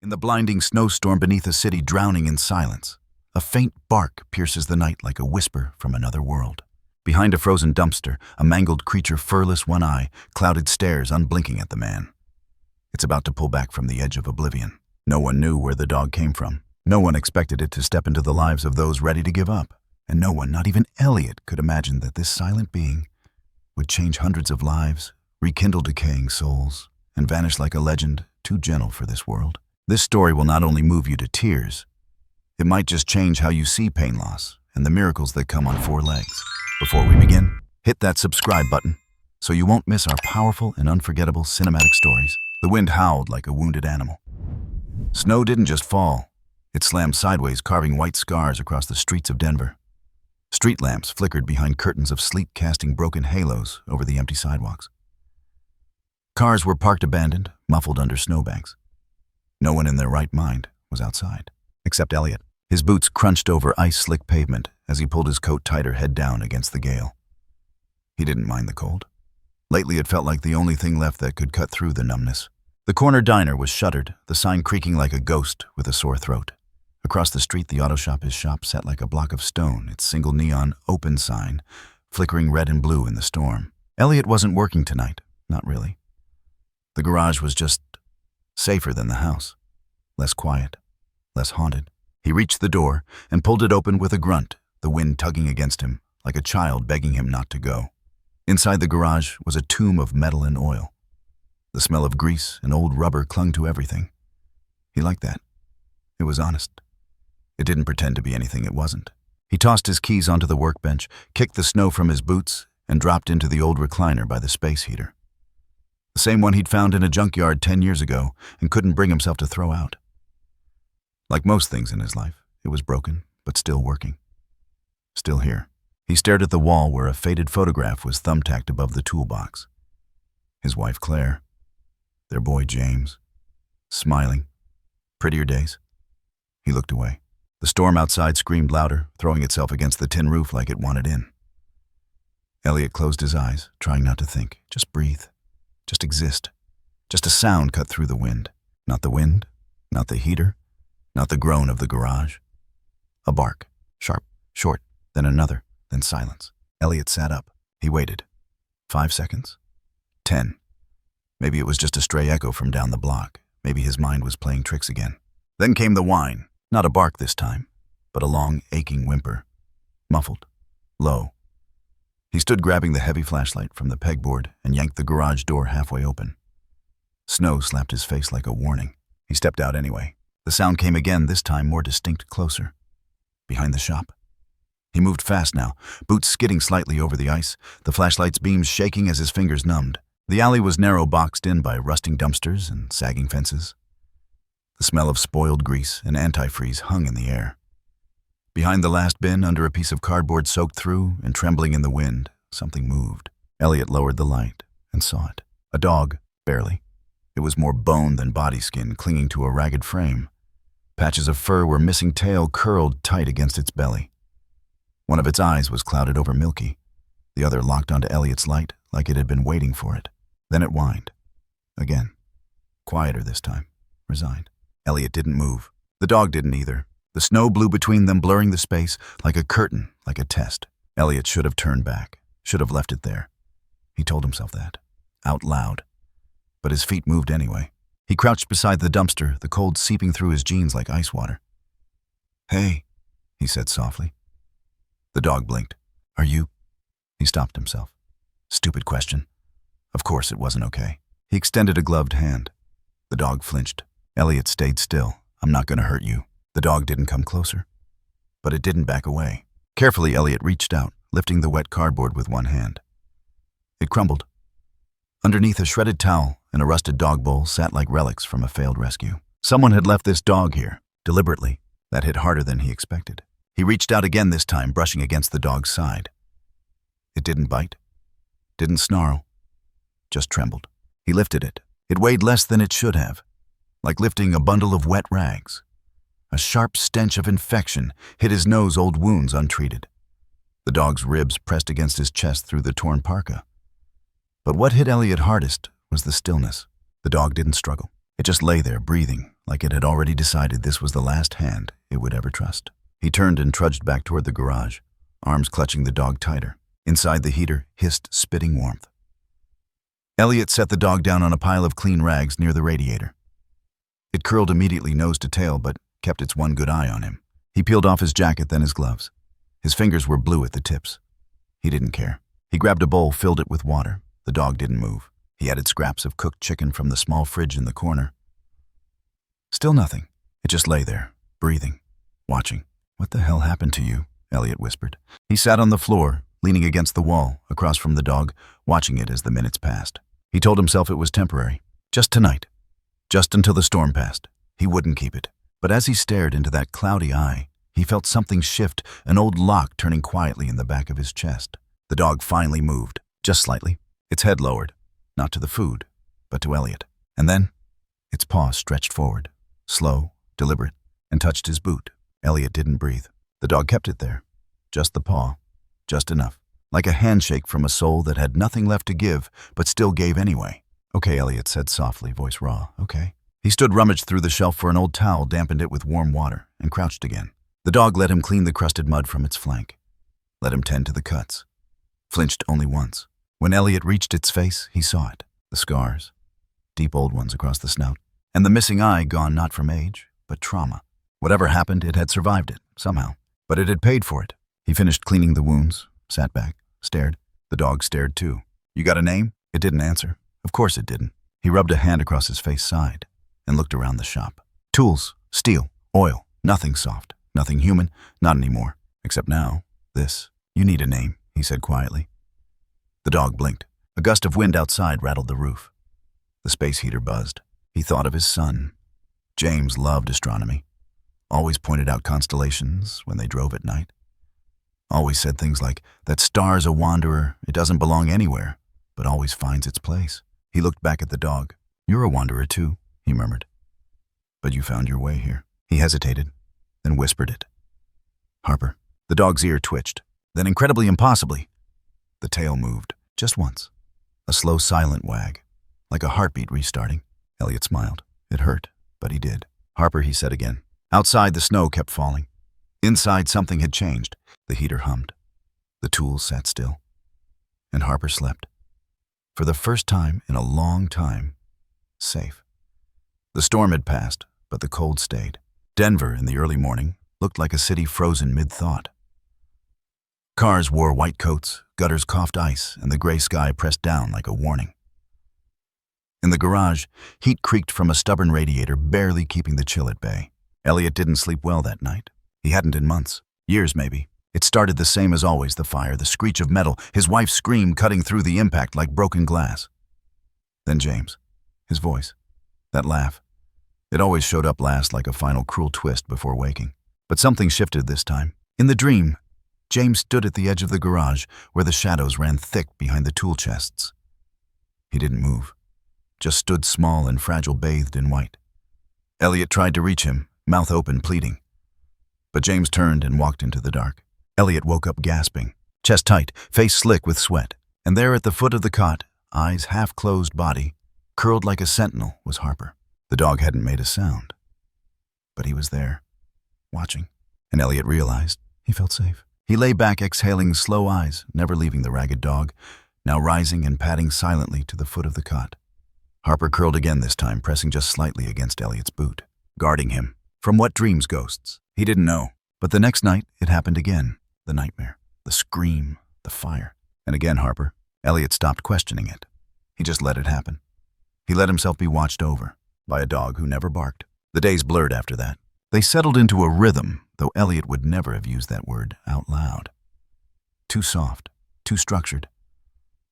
In the blinding snowstorm beneath a city drowning in silence, a faint bark pierces the night like a whisper from another world. Behind a frozen dumpster, a mangled creature, furless, one eye, clouded, stares unblinking at the man. It's about to pull back from the edge of oblivion. No one knew where the dog came from. No one expected it to step into the lives of those ready to give up. And no one, not even Eliot, could imagine that this silent being would change hundreds of lives, rekindle decaying souls, and vanish like a legend too gentle for this world. This story will not only move you to tears, it might just change how you see pain, loss, and the miracles that come on four legs. Before we begin, hit that subscribe button so you won't miss our powerful and unforgettable cinematic stories. The wind howled like a wounded animal. Snow didn't just fall, it slammed sideways, carving white scars across the streets of Denver. Street lamps flickered behind curtains of sleet, casting broken halos over the empty sidewalks. Cars were parked abandoned, muffled under snowbanks. No one in their right mind was outside, except Eliot. His boots crunched over ice-slick pavement as he pulled his coat tighter, head down against the gale. He didn't mind the cold. Lately it felt like the only thing left that could cut through the numbness. The corner diner was shuttered, the sign creaking like a ghost with a sore throat. Across the street, the auto shop, his shop, sat like a block of stone, its single neon open sign flickering red and blue in the storm. Eliot wasn't working tonight, not really. The garage was just safer than the house, less quiet, less haunted. He reached the door and pulled it open with a grunt, the wind tugging against him like a child begging him not to go. Inside the garage was a tomb of metal and oil. The smell of grease and old rubber clung to everything. He liked that. It was honest. It didn't pretend to be anything it wasn't. He tossed his keys onto the workbench, kicked the snow from his boots, and dropped into the old recliner by the space heater. The same one he'd found in a junkyard 10 years ago and couldn't bring himself to throw out. Like most things in his life, it was broken, but still working. Still here. He stared at the wall where a faded photograph was thumbtacked above the toolbox. His wife Claire, their boy James, smiling. Prettier days. He looked away. The storm outside screamed louder, throwing itself against the tin roof like it wanted in. Eliot closed his eyes, trying not to think. Just breathe. Just exist. Just a sound cut through the wind. Not the wind, not the heater, not the groan of the garage. A bark, sharp, short, then another, then silence. Eliot sat up. He waited. 5 seconds. 10. Maybe it was just a stray echo from down the block. Maybe his mind was playing tricks again. Then came the whine. Not a bark this time, but a long, aching whimper. Muffled. Low. He stood grabbing the heavy flashlight from the pegboard and yanked the garage door halfway open. Snow slapped his face like a warning. He stepped out anyway. The sound came again, this time more distinct, closer. Behind the shop. He moved fast now, boots skidding slightly over the ice, the flashlight's beams shaking as his fingers numbed. The alley was narrow, boxed in by rusting dumpsters and sagging fences. The smell of spoiled grease and antifreeze hung in the air. Behind the last bin, under a piece of cardboard soaked through and trembling in the wind, something moved. Eliot lowered the light and saw it. A dog, barely. It was more bone than body skin, clinging to a ragged frame. Patches of fur were missing, tail curled tight against its belly. One of its eyes was clouded over milky. The other locked onto Eliot's light like it had been waiting for it. Then it whined. Again. Quieter this time. Resigned. Eliot didn't move. The dog didn't either. The snow blew between them, blurring the space like a curtain, like a test. Eliot should have turned back, should have left it there. He told himself that, out loud. But his feet moved anyway. He crouched beside the dumpster, the cold seeping through his jeans like ice water. "Hey," he said softly. The dog blinked. "Are you?" He stopped himself. Stupid question. Of course it wasn't okay. He extended a gloved hand. The dog flinched. Eliot stayed still. "I'm not going to hurt you." The dog didn't come closer. But it didn't back away. Carefully, Eliot reached out, lifting the wet cardboard with one hand. It crumbled. Underneath a shredded towel and a rusted dog bowl sat like relics from a failed rescue. Someone had left this dog here, deliberately. That hit harder than he expected. He reached out again this time, brushing against the dog's side. It didn't bite. Didn't snarl. Just trembled. He lifted it. It weighed less than it should have. Like lifting a bundle of wet rags. A sharp stench of infection hit his nose, old wounds untreated. The dog's ribs pressed against his chest through the torn parka. But what hit Eliot hardest was the stillness. The dog didn't struggle. It just lay there, breathing, like it had already decided this was the last hand it would ever trust. He turned and trudged back toward the garage, arms clutching the dog tighter. Inside the heater hissed spitting warmth. Eliot set the dog down on a pile of clean rags near the radiator. It curled immediately nose to tail, but kept its one good eye on him. He peeled off his jacket, then his gloves. His fingers were blue at the tips. He didn't care. He grabbed a bowl, filled it with water. The dog didn't move. He added scraps of cooked chicken from the small fridge in the corner. Still nothing. It just lay there, breathing, watching. "What the hell happened to you?" Eliot whispered. He sat on the floor, leaning against the wall, across from the dog, watching it as the minutes passed. He told himself it was temporary. Just tonight. Just until the storm passed. He wouldn't keep it. But as he stared into that cloudy eye, he felt something shift, an old lock turning quietly in the back of his chest. The dog finally moved, just slightly, its head lowered, not to the food, but to Eliot. And then, its paw stretched forward, slow, deliberate, and touched his boot. Eliot didn't breathe. The dog kept it there, just the paw, just enough, like a handshake from a soul that had nothing left to give, but still gave anyway. "Okay," Eliot said softly, voice raw, "okay." He stood, rummaged through the shelf for an old towel, dampened it with warm water, and crouched again. The dog let him clean the crusted mud from its flank, let him tend to the cuts. Flinched only once. When Eliot reached its face, he saw it. The scars, deep old ones across the snout, and the missing eye gone not from age, but trauma. Whatever happened, it had survived it, somehow. But it had paid for it. He finished cleaning the wounds, sat back, stared. The dog stared too. "You got a name?" It didn't answer. Of course it didn't. He rubbed a hand across his face, sighed, and looked around the shop. Tools, steel, oil, nothing soft, nothing human, not anymore. Except now, this. "You need a name," he said quietly. The dog blinked. A gust of wind outside rattled the roof. The space heater buzzed. He thought of his son. James loved astronomy. Always pointed out constellations when they drove at night. Always said things like, "That star's a wanderer, it doesn't belong anywhere, but always finds its place." He looked back at the dog. "You're a wanderer too," he murmured. "But you found your way here." He hesitated, then whispered it. "Harper." The dog's ear twitched. Then, incredibly impossibly, the tail moved, just once. A slow, silent wag, like a heartbeat restarting. Eliot smiled. It hurt, but he did. "Harper," he said again. Outside, the snow kept falling. Inside, something had changed. The heater hummed. The tools sat still. And Harper slept. For the first time in a long time, safe. The storm had passed, but the cold stayed. Denver, in the early morning, looked like a city frozen mid-thought. Cars wore white coats, gutters coughed ice, and the gray sky pressed down like a warning. In the garage, heat creaked from a stubborn radiator, barely keeping the chill at bay. Eliot didn't sleep well that night. He hadn't in months. Years, maybe. It started the same as always, the fire, the screech of metal, his wife's scream cutting through the impact like broken glass. Then James. His voice. That laugh. It always showed up last like a final cruel twist before waking. But something shifted this time. In the dream, James stood at the edge of the garage where the shadows ran thick behind the tool chests. He didn't move. Just stood small and fragile, bathed in white. Eliot tried to reach him, mouth open, pleading. But James turned and walked into the dark. Eliot woke up gasping, chest tight, face slick with sweat. And there at the foot of the cot, eyes half-closed, body, curled like a sentinel, was Harper. The dog hadn't made a sound. But he was there, watching. And Eliot realized he felt safe. He lay back, exhaling slow eyes, never leaving the ragged dog, now rising and padding silently to the foot of the cot. Harper curled again this time, pressing just slightly against Eliot's boot, guarding him. From what dreams ghosts? He didn't know. But the next night, it happened again. The nightmare, the scream, the fire. And again, Harper. Eliot stopped questioning it. He just let it happen. He let himself be watched over by a dog who never barked. The days blurred after that. They settled into a rhythm, though Eliot would never have used that word out loud. Too soft, too structured.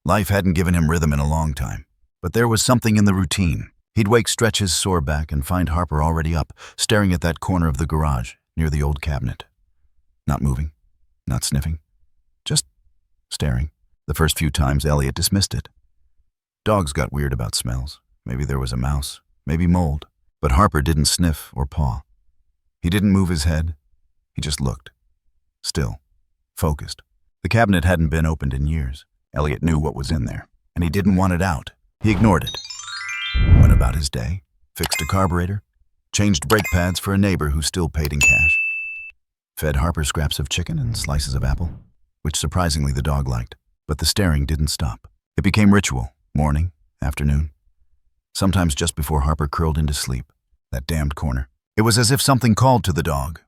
Life hadn't given him rhythm in a long time. But there was something in the routine. He'd wake, stretch his sore back, and find Harper already up, staring at that corner of the garage, near the old cabinet. Not moving, not sniffing, just staring. The first few times, Eliot dismissed it. Dogs got weird about smells. Maybe there was a mouse, maybe mold. But Harper didn't sniff or paw. He didn't move his head. He just looked. Still. Focused. The cabinet hadn't been opened in years. Eliot knew what was in there, and he didn't want it out. He ignored it. Went about his day, fixed a carburetor, changed brake pads for a neighbor who still paid in cash, fed Harper scraps of chicken and slices of apple, which surprisingly the dog liked. But the staring didn't stop. It became ritual, morning, afternoon, sometimes just before Harper curled into sleep. That damned corner. It was as if something called to the dog,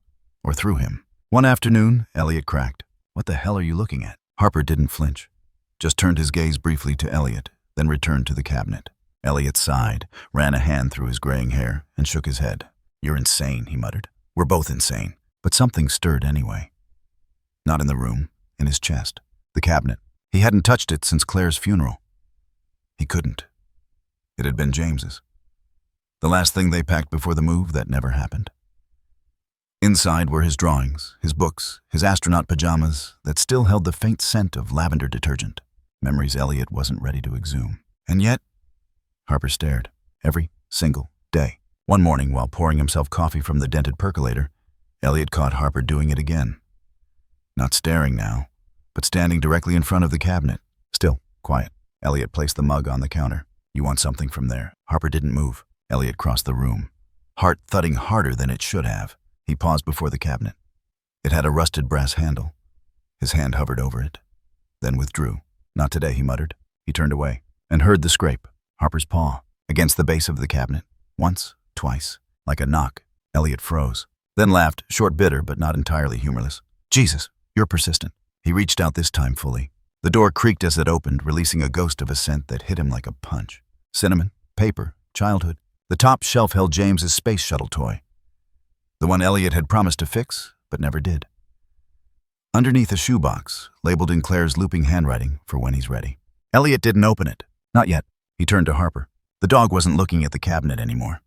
or through him. One afternoon, Eliot cracked. "What the hell are you looking at?" Harper didn't flinch, just turned his gaze briefly to Eliot, then returned to the cabinet. Eliot sighed, ran a hand through his graying hair, and shook his head. "You're insane," he muttered. "We're both insane." But something stirred anyway. Not in the room, in his chest. The cabinet. He hadn't touched it since Claire's funeral. He couldn't. It had been James's. The last thing they packed before the move that never happened. Inside were his drawings, his books, his astronaut pajamas that still held the faint scent of lavender detergent. Memories Eliot wasn't ready to exhume. And yet, Harper stared. Every single day. One morning, while pouring himself coffee from the dented percolator, Eliot caught Harper doing it again. Not staring now, but standing directly in front of the cabinet. Still, quiet. Eliot placed the mug on the counter. "You want something from there?" Harper didn't move. Eliot crossed the room, heart thudding harder than it should have. He paused before the cabinet. It had a rusted brass handle. His hand hovered over it, then withdrew. "Not today," he muttered. He turned away and heard the scrape, Harper's paw, against the base of the cabinet. Once, twice, like a knock. Eliot froze, then laughed, short, bitter, but not entirely humorless. "Jesus, you're persistent." He reached out this time fully. The door creaked as it opened, releasing a ghost of a scent that hit him like a punch. Cinnamon, paper, childhood. The top shelf held James's space shuttle toy. The one Eliot had promised to fix, but never did. Underneath a shoebox, labeled in Claire's looping handwriting for when he's ready. Eliot didn't open it. Not yet. He turned to Harper. The dog wasn't looking at the cabinet anymore.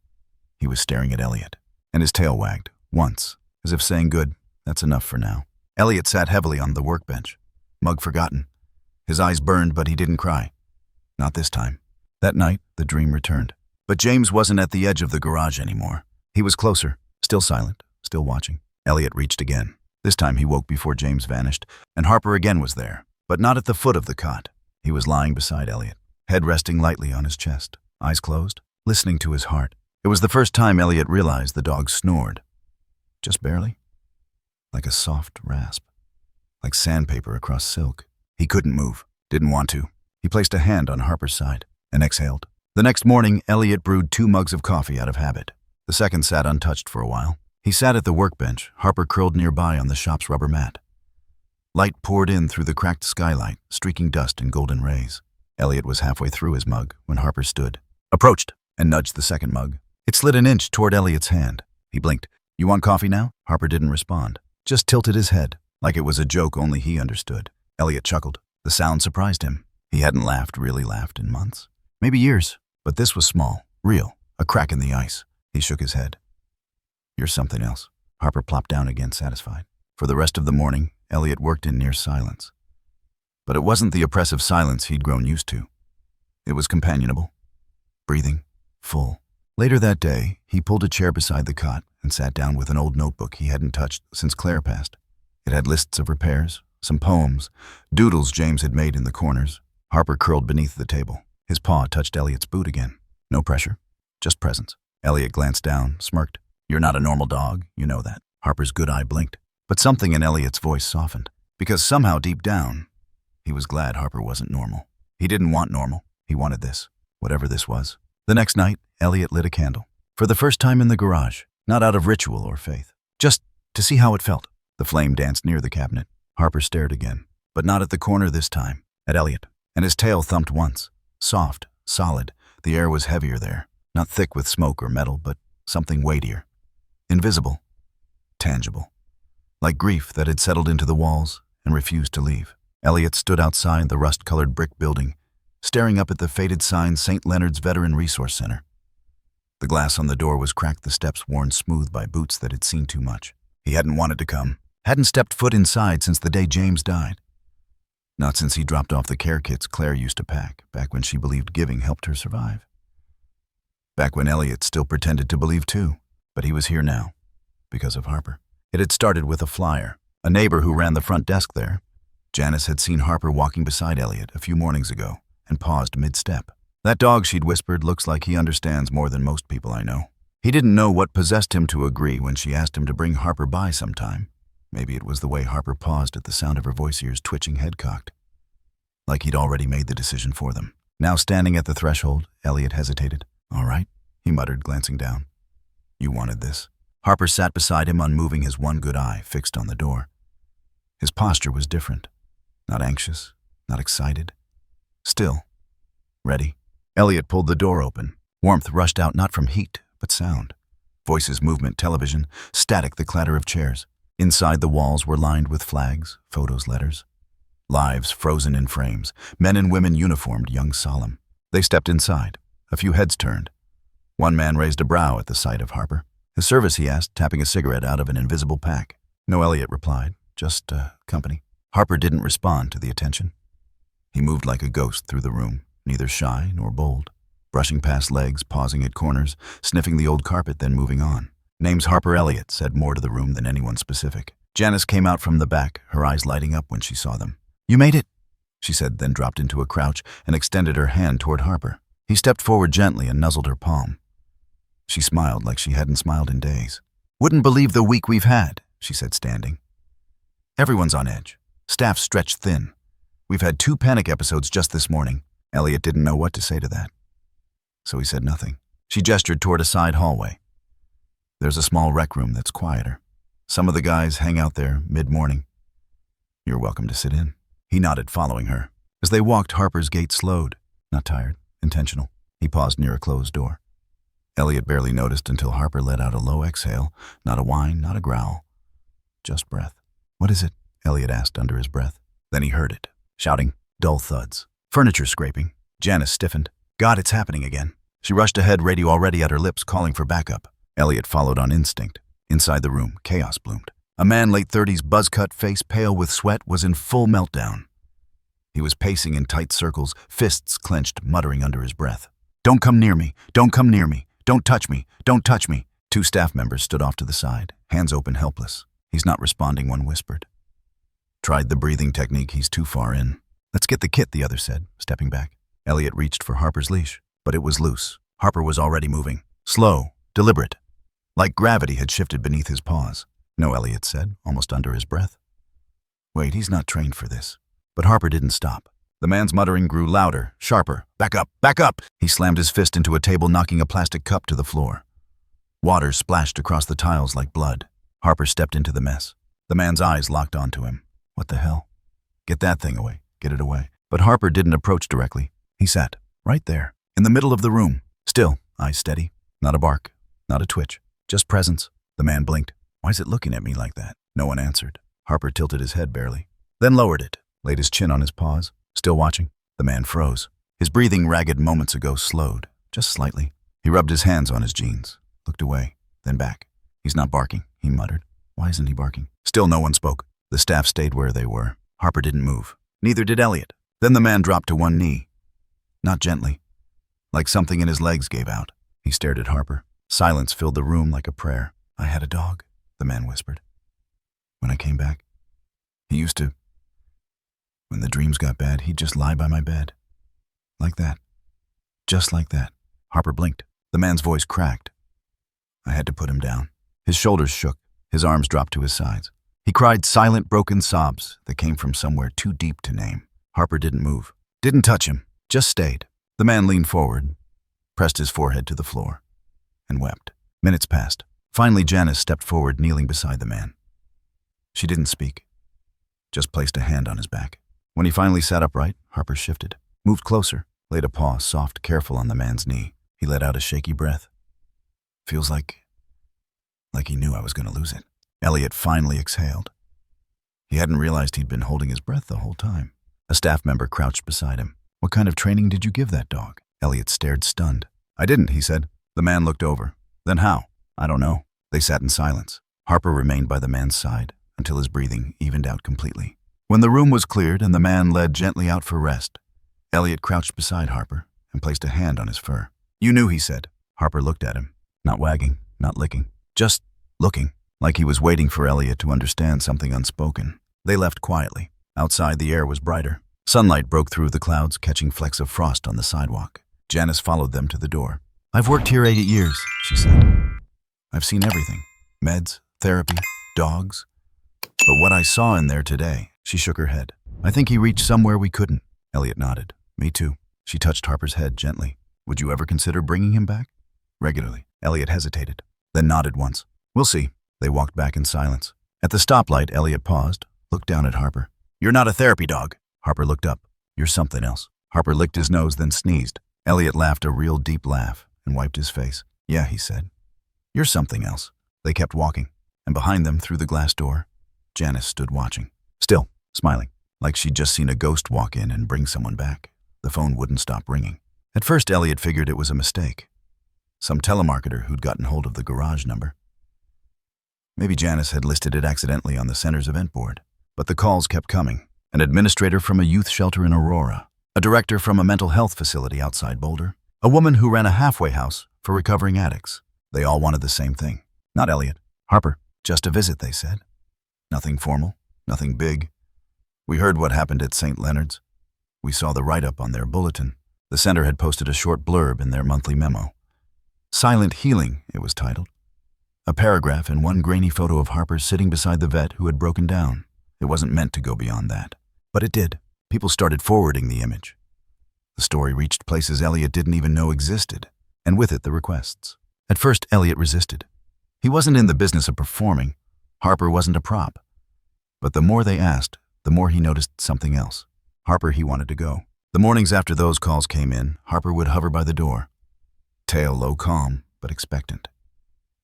He was staring at Eliot, and his tail wagged, once, as if saying, "Good, that's enough for now." Eliot sat heavily on the workbench, mug forgotten. His eyes burned, but he didn't cry. Not this time. That night, the dream returned. But James wasn't at the edge of the garage anymore. He was closer, still silent, still watching. Eliot reached again. This time he woke before James vanished, and Harper again was there, but not at the foot of the cot. He was lying beside Eliot, head resting lightly on his chest, eyes closed, listening to his heart. It was the first time Eliot realized the dog snored. Just barely. Like a soft rasp. Like sandpaper across silk. He couldn't move, didn't want to. He placed a hand on Harper's side and exhaled. The next morning, Eliot brewed 2 mugs of coffee out of habit. The second sat untouched for a while. He sat at the workbench, Harper curled nearby on the shop's rubber mat. Light poured in through the cracked skylight, streaking dust in golden rays. Eliot was halfway through his mug when Harper stood, approached, and nudged the second mug. It slid an inch toward Eliot's hand. He blinked. "You want coffee now?" Harper didn't respond, just tilted his head, like it was a joke only he understood. Eliot chuckled. The sound surprised him. He hadn't really laughed in months. Maybe years, but this was small, real, a crack in the ice. He shook his head. "You're something else." Harper plopped down again, satisfied. For the rest of the morning, Eliot worked in near silence. But it wasn't the oppressive silence he'd grown used to. It was companionable, breathing, full. Later that day, he pulled a chair beside the cot and sat down with an old notebook he hadn't touched since Claire passed. It had lists of repairs, some poems, doodles James had made in the corners. Harper curled beneath the table. His paw touched Eliot's boot again. No pressure, just presence. Eliot glanced down, smirked. "You're not a normal dog, you know that." Harper's good eye blinked. But something in Eliot's voice softened. Because somehow deep down, he was glad Harper wasn't normal. He didn't want normal. He wanted this, whatever this was. The next night, Eliot lit a candle. For the first time in the garage, not out of ritual or faith. Just to see how it felt. The flame danced near the cabinet. Harper stared again, but not at the corner this time, at Eliot. And his tail thumped once. Soft, solid. The air was heavier there. Not thick with smoke or metal, but something weightier. Invisible. Tangible. Like grief that had settled into the walls and refused to leave. Eliot stood outside the rust-colored brick building, staring up at the faded sign St. Leonard's Veteran Resource Center. The glass on the door was cracked, the steps worn smooth by boots that had seen too much. He hadn't wanted to come. Hadn't stepped foot inside since the day James died. Not since he dropped off the care kits Claire used to pack, back when she believed giving helped her survive. Back when Eliot still pretended to believe too, but he was here now, because of Harper. It had started with a flyer, a neighbor who ran the front desk there. Janice had seen Harper walking beside Eliot a few mornings ago and paused mid-step. "That dog," she'd whispered, "looks like he understands more than most people I know." He didn't know what possessed him to agree when she asked him to bring Harper by sometime. Maybe it was the way Harper paused at the sound of her voice, ears twitching, head cocked. Like he'd already made the decision for them. Now standing at the threshold, Eliot hesitated. "All right," he muttered, glancing down. "You wanted this." Harper sat beside him, unmoving, his one good eye fixed on the door. His posture was different. Not anxious, not excited. Still. Ready. Eliot pulled the door open. Warmth rushed out, not from heat, but sound. Voices, movement, television, static, the clatter of chairs. Inside, the walls were lined with flags, photos, letters. Lives frozen in frames, men and women uniformed, young, solemn. They stepped inside. A few heads turned. One man raised a brow at the sight of Harper. "His service?" he asked, tapping a cigarette out of an invisible pack. "No," Eliot replied. "Just, company." Harper didn't respond to the attention. He moved like a ghost through the room, neither shy nor bold. Brushing past legs, pausing at corners, sniffing the old carpet, then moving on. "Name's Harper Eliot," said more to the room than anyone specific. Janice came out from the back, her eyes lighting up when she saw them. "You made it," she said, then dropped into a crouch and extended her hand toward Harper. He stepped forward gently and nuzzled her palm. She smiled like she hadn't smiled in days. "Wouldn't believe the week we've had," she said, standing. "Everyone's on edge. Staff stretched thin. We've had 2 panic episodes just this morning." Eliot didn't know what to say to that, so he said nothing. She gestured toward a side hallway. "There's a small rec room that's quieter. Some of the guys hang out there mid-morning. You're welcome to sit in." He nodded, following her. As they walked, Harper's gait slowed. Not tired, intentional. He paused near a closed door. Eliot barely noticed until Harper let out a low exhale, not a whine, not a growl. Just breath. "What is it?" Eliot asked under his breath. Then he heard it. Shouting, dull thuds. Furniture scraping. Janice stiffened. "God, it's happening again." She rushed ahead, radio already at her lips, calling for backup. Eliot followed on instinct. Inside the room, chaos bloomed. A man, late 30s, buzz-cut, face pale with sweat, was in full meltdown. He was pacing in tight circles, fists clenched, muttering under his breath. "Don't come near me! Don't come near me! Don't touch me! Don't touch me!" 2 staff members stood off to the side, hands open, helpless. "He's not responding," one whispered. "Tried the breathing technique, he's too far in." "Let's get the kit," the other said, stepping back. Eliot reached for Harper's leash, but it was loose. Harper was already moving. Slow, deliberate. Like gravity had shifted beneath his paws. "No," Eliot said, almost under his breath. "Wait, he's not trained for this." But Harper didn't stop. The man's muttering grew louder, sharper. "Back up! Back up!" He slammed his fist into a table, knocking a plastic cup to the floor. Water splashed across the tiles like blood. Harper stepped into the mess. The man's eyes locked onto him. What the hell? "Get that thing away. Get it away." But Harper didn't approach directly. He sat, right there, in the middle of the room. Still, eyes steady. Not a bark, not a twitch. Just presence. The man blinked. "Why's it looking at me like that?" No one answered. Harper tilted his head barely, then lowered it, laid his chin on his paws. Still watching. The man froze. His breathing, ragged moments ago, slowed, just slightly. He rubbed his hands on his jeans, looked away, then back. "He's not barking," he muttered. "Why isn't he barking?" Still no one spoke. The staff stayed where they were. Harper didn't move. Neither did Eliot. Then the man dropped to one knee. Not gently. Like something in his legs gave out. He stared at Harper. Silence filled the room like a prayer. "I had a dog," the man whispered. "When I came back, he used to... When the dreams got bad, he'd just lie by my bed. Like that. Just like that." Harper blinked. The man's voice cracked. I had to put him down. His shoulders shook. His arms dropped to his sides. He cried silent, broken sobs that came from somewhere too deep to name. Harper didn't move. Didn't touch him. Just stayed. The man leaned forward, pressed his forehead to the floor, and wept. Minutes passed. Finally, Janice stepped forward, kneeling beside the man. She didn't speak, just placed a hand on his back. When he finally sat upright, Harper shifted, moved closer, laid a paw, soft, careful, on the man's knee. He let out a shaky breath. "Feels like he knew I was going to lose it." Eliot finally exhaled. He hadn't realized he'd been holding his breath the whole time. A staff member crouched beside him. "What kind of training did you give that dog?" Eliot stared, stunned. "I didn't," he said. The man looked over. "Then how?" "I don't know." They sat in silence. Harper remained by the man's side until his breathing evened out completely. When the room was cleared and the man led gently out for rest, Eliot crouched beside Harper and placed a hand on his fur. "You knew," he said. Harper looked at him, not wagging, not licking, just looking, like he was waiting for Eliot to understand something unspoken. They left quietly. Outside, the air was brighter. Sunlight broke through the clouds, catching flecks of frost on the sidewalk. Janice followed them to the door. "I've worked here 8 years," she said. I've seen everything. Meds, therapy, dogs. But what I saw in there today, she shook her head. I think he reached somewhere we couldn't. Eliot nodded. Me too. She touched Harper's head gently. Would you ever consider bringing him back? Regularly. Eliot hesitated, then nodded once. We'll see. They walked back in silence. At the stoplight, Eliot paused, looked down at Harper. You're not a therapy dog. Harper looked up. You're something else. Harper licked his nose, then sneezed. Eliot laughed a real deep laugh and wiped his face. Yeah, he said. You're something else. They kept walking, and behind them, through the glass door, Janice stood watching. Still, smiling, like she'd just seen a ghost walk in and bring someone back. The phone wouldn't stop ringing. At first, Eliot figured it was a mistake. Some telemarketer who'd gotten hold of the garage number. Maybe Janice had listed it accidentally on the center's event board. But the calls kept coming. An administrator from a youth shelter in Aurora. A director from a mental health facility outside Boulder. A woman who ran a halfway house for recovering addicts. They all wanted the same thing. Not Eliot. Harper. Just a visit, they said. Nothing formal. Nothing big. We heard what happened at St. Leonard's. We saw the write-up on their bulletin. The center had posted a short blurb in their monthly memo. Silent Healing, it was titled. A paragraph and one grainy photo of Harper sitting beside the vet who had broken down. It wasn't meant to go beyond that. But it did. People started forwarding the image. The story reached places Eliot didn't even know existed, and with it the requests. At first, Eliot resisted. He wasn't in the business of performing. Harper wasn't a prop. But the more they asked, the more he noticed something else. Harper, he wanted to go. The mornings after those calls came in, Harper would hover by the door. Tail low calm, but expectant.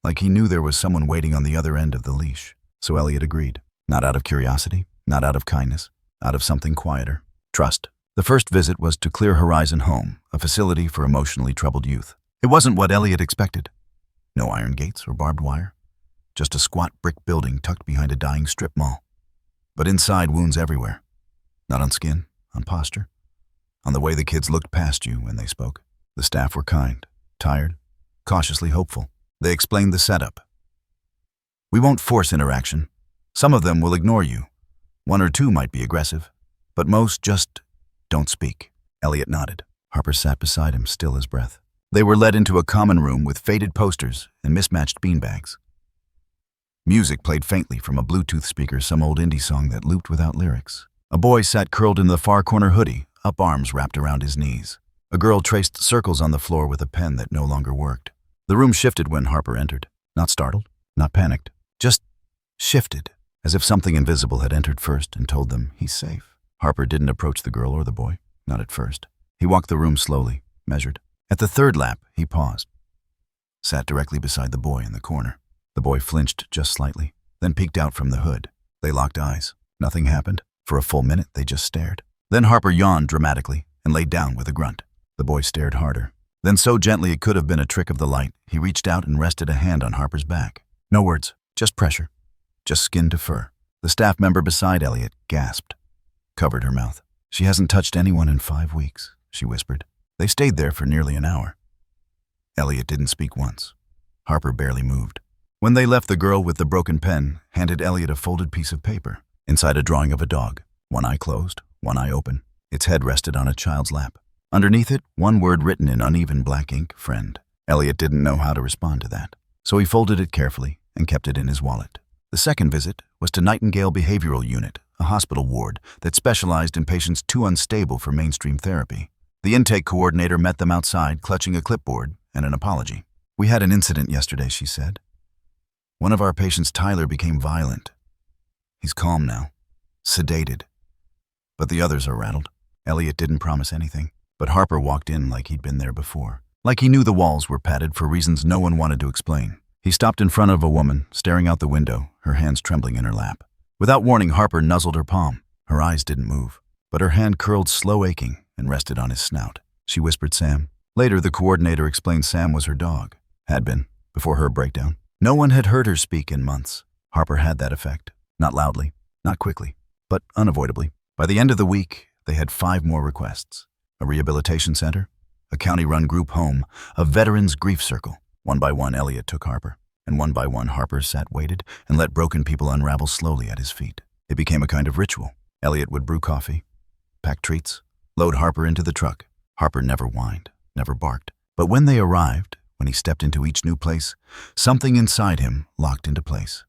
Like he knew there was someone waiting on the other end of the leash. So Eliot agreed. Not out of curiosity, not out of kindness, out of something quieter. Trust. The first visit was to Clear Horizon Home, a facility for emotionally troubled youth. It wasn't what Eliot expected. No iron gates or barbed wire. Just a squat brick building tucked behind a dying strip mall. But inside, wounds everywhere. Not on skin, on posture. On the way the kids looked past you when they spoke. The staff were kind, tired, cautiously hopeful. They explained the setup. We won't force interaction. Some of them will ignore you. One or two might be aggressive, but most just don't speak. Eliot nodded. Harper sat beside him, still as breath. They were led into a common room with faded posters and mismatched beanbags. Music played faintly from a Bluetooth speaker, some old indie song that looped without lyrics. A boy sat curled in the far corner hoodie, up arms wrapped around his knees. A girl traced circles on the floor with a pen that no longer worked. The room shifted when Harper entered. Not startled, not panicked, just shifted, as if something invisible had entered first and told them he's safe. Harper didn't approach the girl or the boy, not at first. He walked the room slowly, measured. At the third lap, he paused. Sat directly beside the boy in the corner. The boy flinched just slightly, then peeked out from the hood. They locked eyes. Nothing happened. For a full minute, they just stared. Then Harper yawned dramatically and laid down with a grunt. The boy stared harder. Then so gently it could have been a trick of the light, he reached out and rested a hand on Harper's back. No words, just pressure. Just skin to fur. The staff member beside Eliot gasped, covered her mouth. She hasn't touched anyone in 5 weeks, she whispered. They stayed there for nearly an hour. Eliot didn't speak once. Harper barely moved. When they left, the girl with the broken pen handed Eliot a folded piece of paper. Inside, a drawing of a dog. One eye closed, one eye open. Its head rested on a child's lap. Underneath it, one word written in uneven black ink, friend. Eliot didn't know how to respond to that, so he folded it carefully and kept it in his wallet. The second visit was to Nightingale Behavioral Unit, a hospital ward that specialized in patients too unstable for mainstream therapy. The intake coordinator met them outside, clutching a clipboard and an apology. We had an incident yesterday, she said. One of our patients, Tyler, became violent. He's calm now, sedated. But the others are rattled. Eliot didn't promise anything, but Harper walked in like he'd been there before. Like he knew the walls were padded for reasons no one wanted to explain. He stopped in front of a woman, staring out the window, her hands trembling in her lap. Without warning, Harper nuzzled her palm. Her eyes didn't move, but her hand curled slow aching and rested on his snout. She whispered Sam. Later, the coordinator explained Sam was her dog. Had been, before her breakdown. No one had heard her speak in months. Harper had that effect. Not loudly, not quickly, but unavoidably. By the end of the week, they had 5 more requests. A rehabilitation center, a county-run group home, a veterans grief circle. One by one, Eliot took Harper, and one by one, Harper sat, waited, and let broken people unravel slowly at his feet. It became a kind of ritual. Eliot would brew coffee, pack treats, load Harper into the truck. Harper never whined, never barked. But when they arrived, when he stepped into each new place, something inside him locked into place.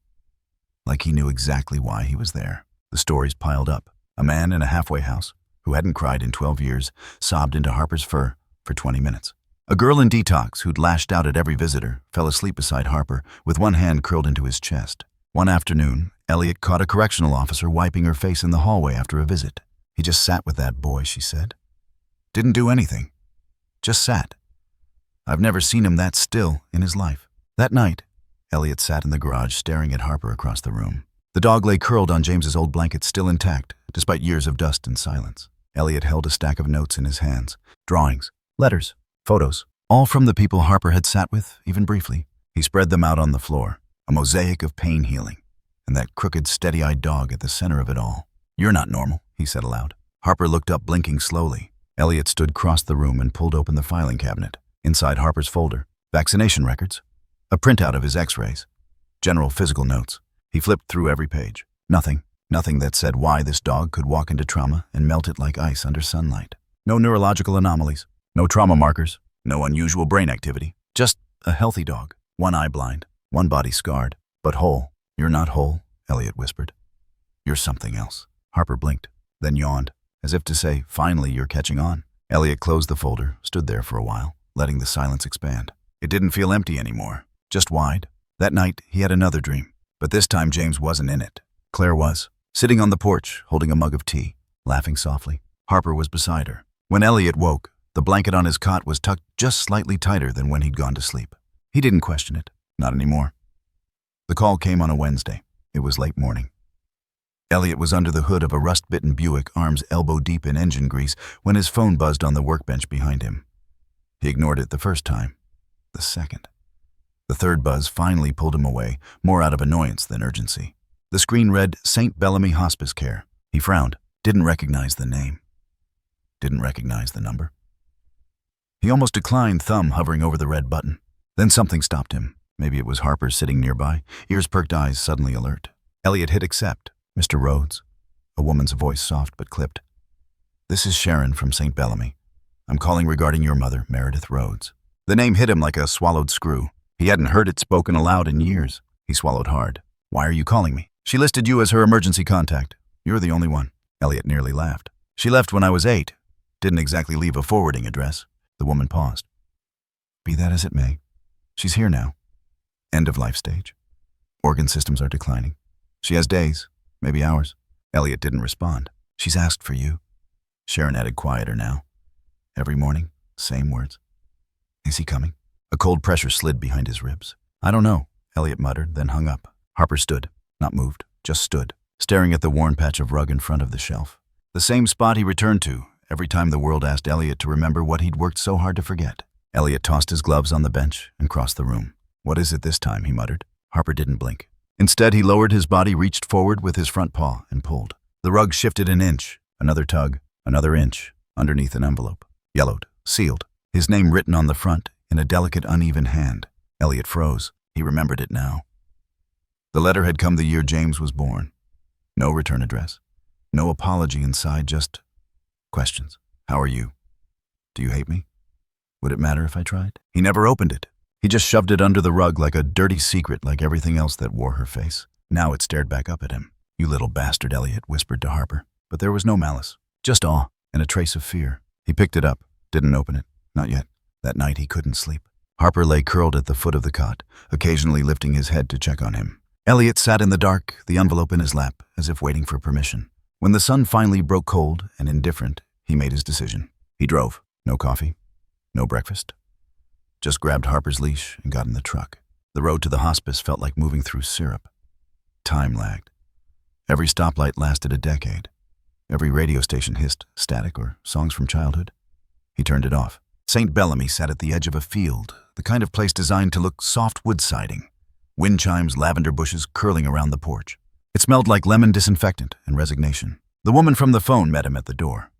Like he knew exactly why he was there. The stories piled up. A man in a halfway house, who hadn't cried in 12 years, sobbed into Harper's fur for 20 minutes. A girl in detox who'd lashed out at every visitor fell asleep beside Harper with one hand curled into his chest. One afternoon, Eliot caught a correctional officer wiping her face in the hallway after a visit. He just sat with that boy, she said. Didn't do anything. Just sat. I've never seen him that still in his life. That night, Eliot sat in the garage staring at Harper across the room. The dog lay curled on James's old blanket, still intact, despite years of dust and silence. Eliot held a stack of notes in his hands. Drawings, letters, photos, all from the people Harper had sat with, even briefly. He spread them out on the floor, a mosaic of pain healing, and that crooked, steady-eyed dog at the center of it all. You're not normal, he said aloud. Harper looked up, blinking slowly. Eliot stood across the room and pulled open the filing cabinet. Inside Harper's folder, vaccination records, a printout of his x-rays, general physical notes. He flipped through every page. Nothing that said why this dog could walk into trauma and melt it like ice under sunlight. No neurological anomalies, no trauma markers, no unusual brain activity. Just a healthy dog, one eye blind, one body scarred, but whole. You're not whole, Eliot whispered. You're something else. Harper blinked, then yawned, as if to say, finally you're catching on. Eliot closed the folder, stood there for a while, letting the silence expand. It didn't feel empty anymore, just wide. That night, he had another dream. But this time James wasn't in it. Claire was, sitting on the porch, holding a mug of tea, laughing softly. Harper was beside her. When Eliot woke, the blanket on his cot was tucked just slightly tighter than when he'd gone to sleep. He didn't question it. Not anymore. The call came on a Wednesday. It was late morning. Eliot was under the hood of a rust-bitten Buick, arms elbow-deep in engine grease, when his phone buzzed on the workbench behind him. He ignored it the first time. The second. The third buzz finally pulled him away, more out of annoyance than urgency. The screen read St. Bellamy Hospice Care. He frowned, didn't recognize the name. Didn't recognize the number. He almost declined, thumb hovering over the red button. Then something stopped him. Maybe it was Harper sitting nearby, ears perked, eyes suddenly alert. Eliot hit accept. Mr. Rhodes. A woman's voice, soft but clipped. This is Sharon from St. Bellamy. I'm calling regarding your mother, Meredith Rhodes. The name hit him like a swallowed screw. He hadn't heard it spoken aloud in years. He swallowed hard. Why are you calling me? She listed you as her emergency contact. You're the only one. Eliot nearly laughed. She left when I was 8. Didn't exactly leave a forwarding address. The woman paused. Be that as it may. She's here now. End of life stage. Organ systems are declining. She has days, maybe hours. Eliot didn't respond. She's asked for you. Sharon added quieter now. Every morning, same words. Is he coming? A cold pressure slid behind his ribs. I don't know, Eliot muttered, then hung up. Harper stood, not moved, just stood, staring at the worn patch of rug in front of the shelf. The same spot he returned to every time the world asked Eliot to remember what he'd worked so hard to forget. Eliot tossed his gloves on the bench and crossed the room. What is it this time, he muttered. Harper didn't blink. Instead, he lowered his body, reached forward with his front paw, and pulled. The rug shifted an inch, another tug, another inch, underneath an envelope. Yellowed, sealed, his name written on the front in a delicate, uneven hand. Eliot froze. He remembered it now. The letter had come the year James was born. No return address. No apology inside, just questions. How are you? Do you hate me? Would it matter if I tried? He never opened it. He just shoved it under the rug like a dirty secret, like everything else that wore her face. Now it stared back up at him. You little bastard, Eliot whispered to Harper. But there was no malice, just awe and a trace of fear. He picked it up, didn't open it. Not yet. That night he couldn't sleep. Harper lay curled at the foot of the cot, occasionally lifting his head to check on him. Eliot sat in the dark, the envelope in his lap, as if waiting for permission. When the sun finally broke cold and indifferent, he made his decision. He drove. No coffee. No breakfast. Just grabbed Harper's leash and got in the truck. The road to the hospice felt like moving through syrup. Time lagged. Every stoplight lasted a decade. Every radio station hissed static or songs from childhood. He turned it off. St. Bellamy sat at the edge of a field, the kind of place designed to look soft wood siding. Wind chimes, lavender bushes curling around the porch. It smelled like lemon disinfectant and resignation. The woman from the phone met him at the door.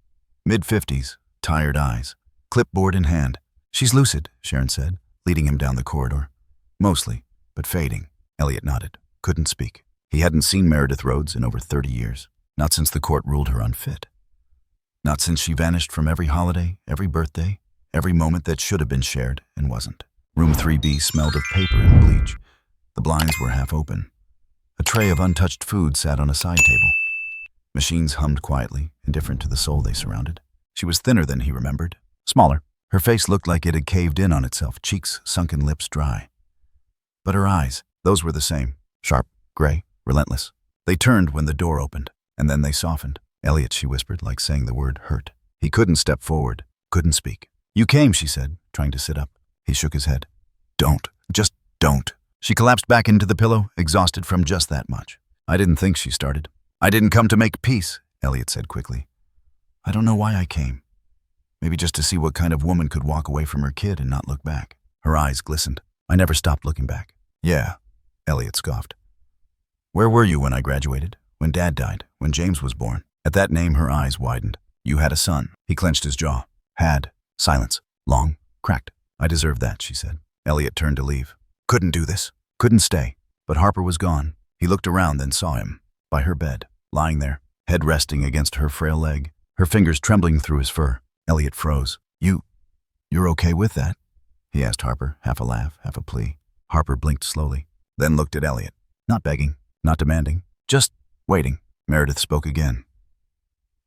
Mid-50s, tired eyes, clipboard in hand. She's lucid, Sharon said, leading him down the corridor. Mostly, but fading. Eliot nodded, couldn't speak. He hadn't seen Meredith Rhodes in over 30 years. Not since the court ruled her unfit. Not since she vanished from every holiday, every birthday, every moment that should have been shared and wasn't. Room 3B smelled of paper and bleach. The blinds were half open. A tray of untouched food sat on a side table. Machines hummed quietly, indifferent to the soul they surrounded. She was thinner than he remembered, smaller. Her face looked like it had caved in on itself, cheeks sunken, lips dry. But her eyes, those were the same, sharp, gray, relentless. They turned when the door opened, and then they softened. "Eliot," she whispered, like saying the word hurt. He couldn't step forward, couldn't speak. "You came," she said, trying to sit up. He shook his head. "Don't. Just don't." She collapsed back into the pillow, exhausted from just that much. "I didn't think," she started. "I didn't come to make peace," Eliot said quickly. "I don't know why I came. Maybe just to see what kind of woman could walk away from her kid and not look back." Her eyes glistened. "I never stopped looking back." "Yeah," Eliot scoffed. "Where were you when I graduated? When Dad died? When James was born?" At that name, her eyes widened. "You had a son." He clenched his jaw. "Had." Silence. Long. Cracked. "I deserve that," she said. Eliot turned to leave. Couldn't do this. Couldn't stay. But Harper was gone. He looked around, then saw him. By her bed. Lying there. Head resting against her frail leg. Her fingers trembling through his fur. Eliot froze. You're okay with that?" he asked Harper, half a laugh, half a plea. Harper blinked slowly, then looked at Eliot. Not begging. Not demanding. Just waiting. Meredith spoke again.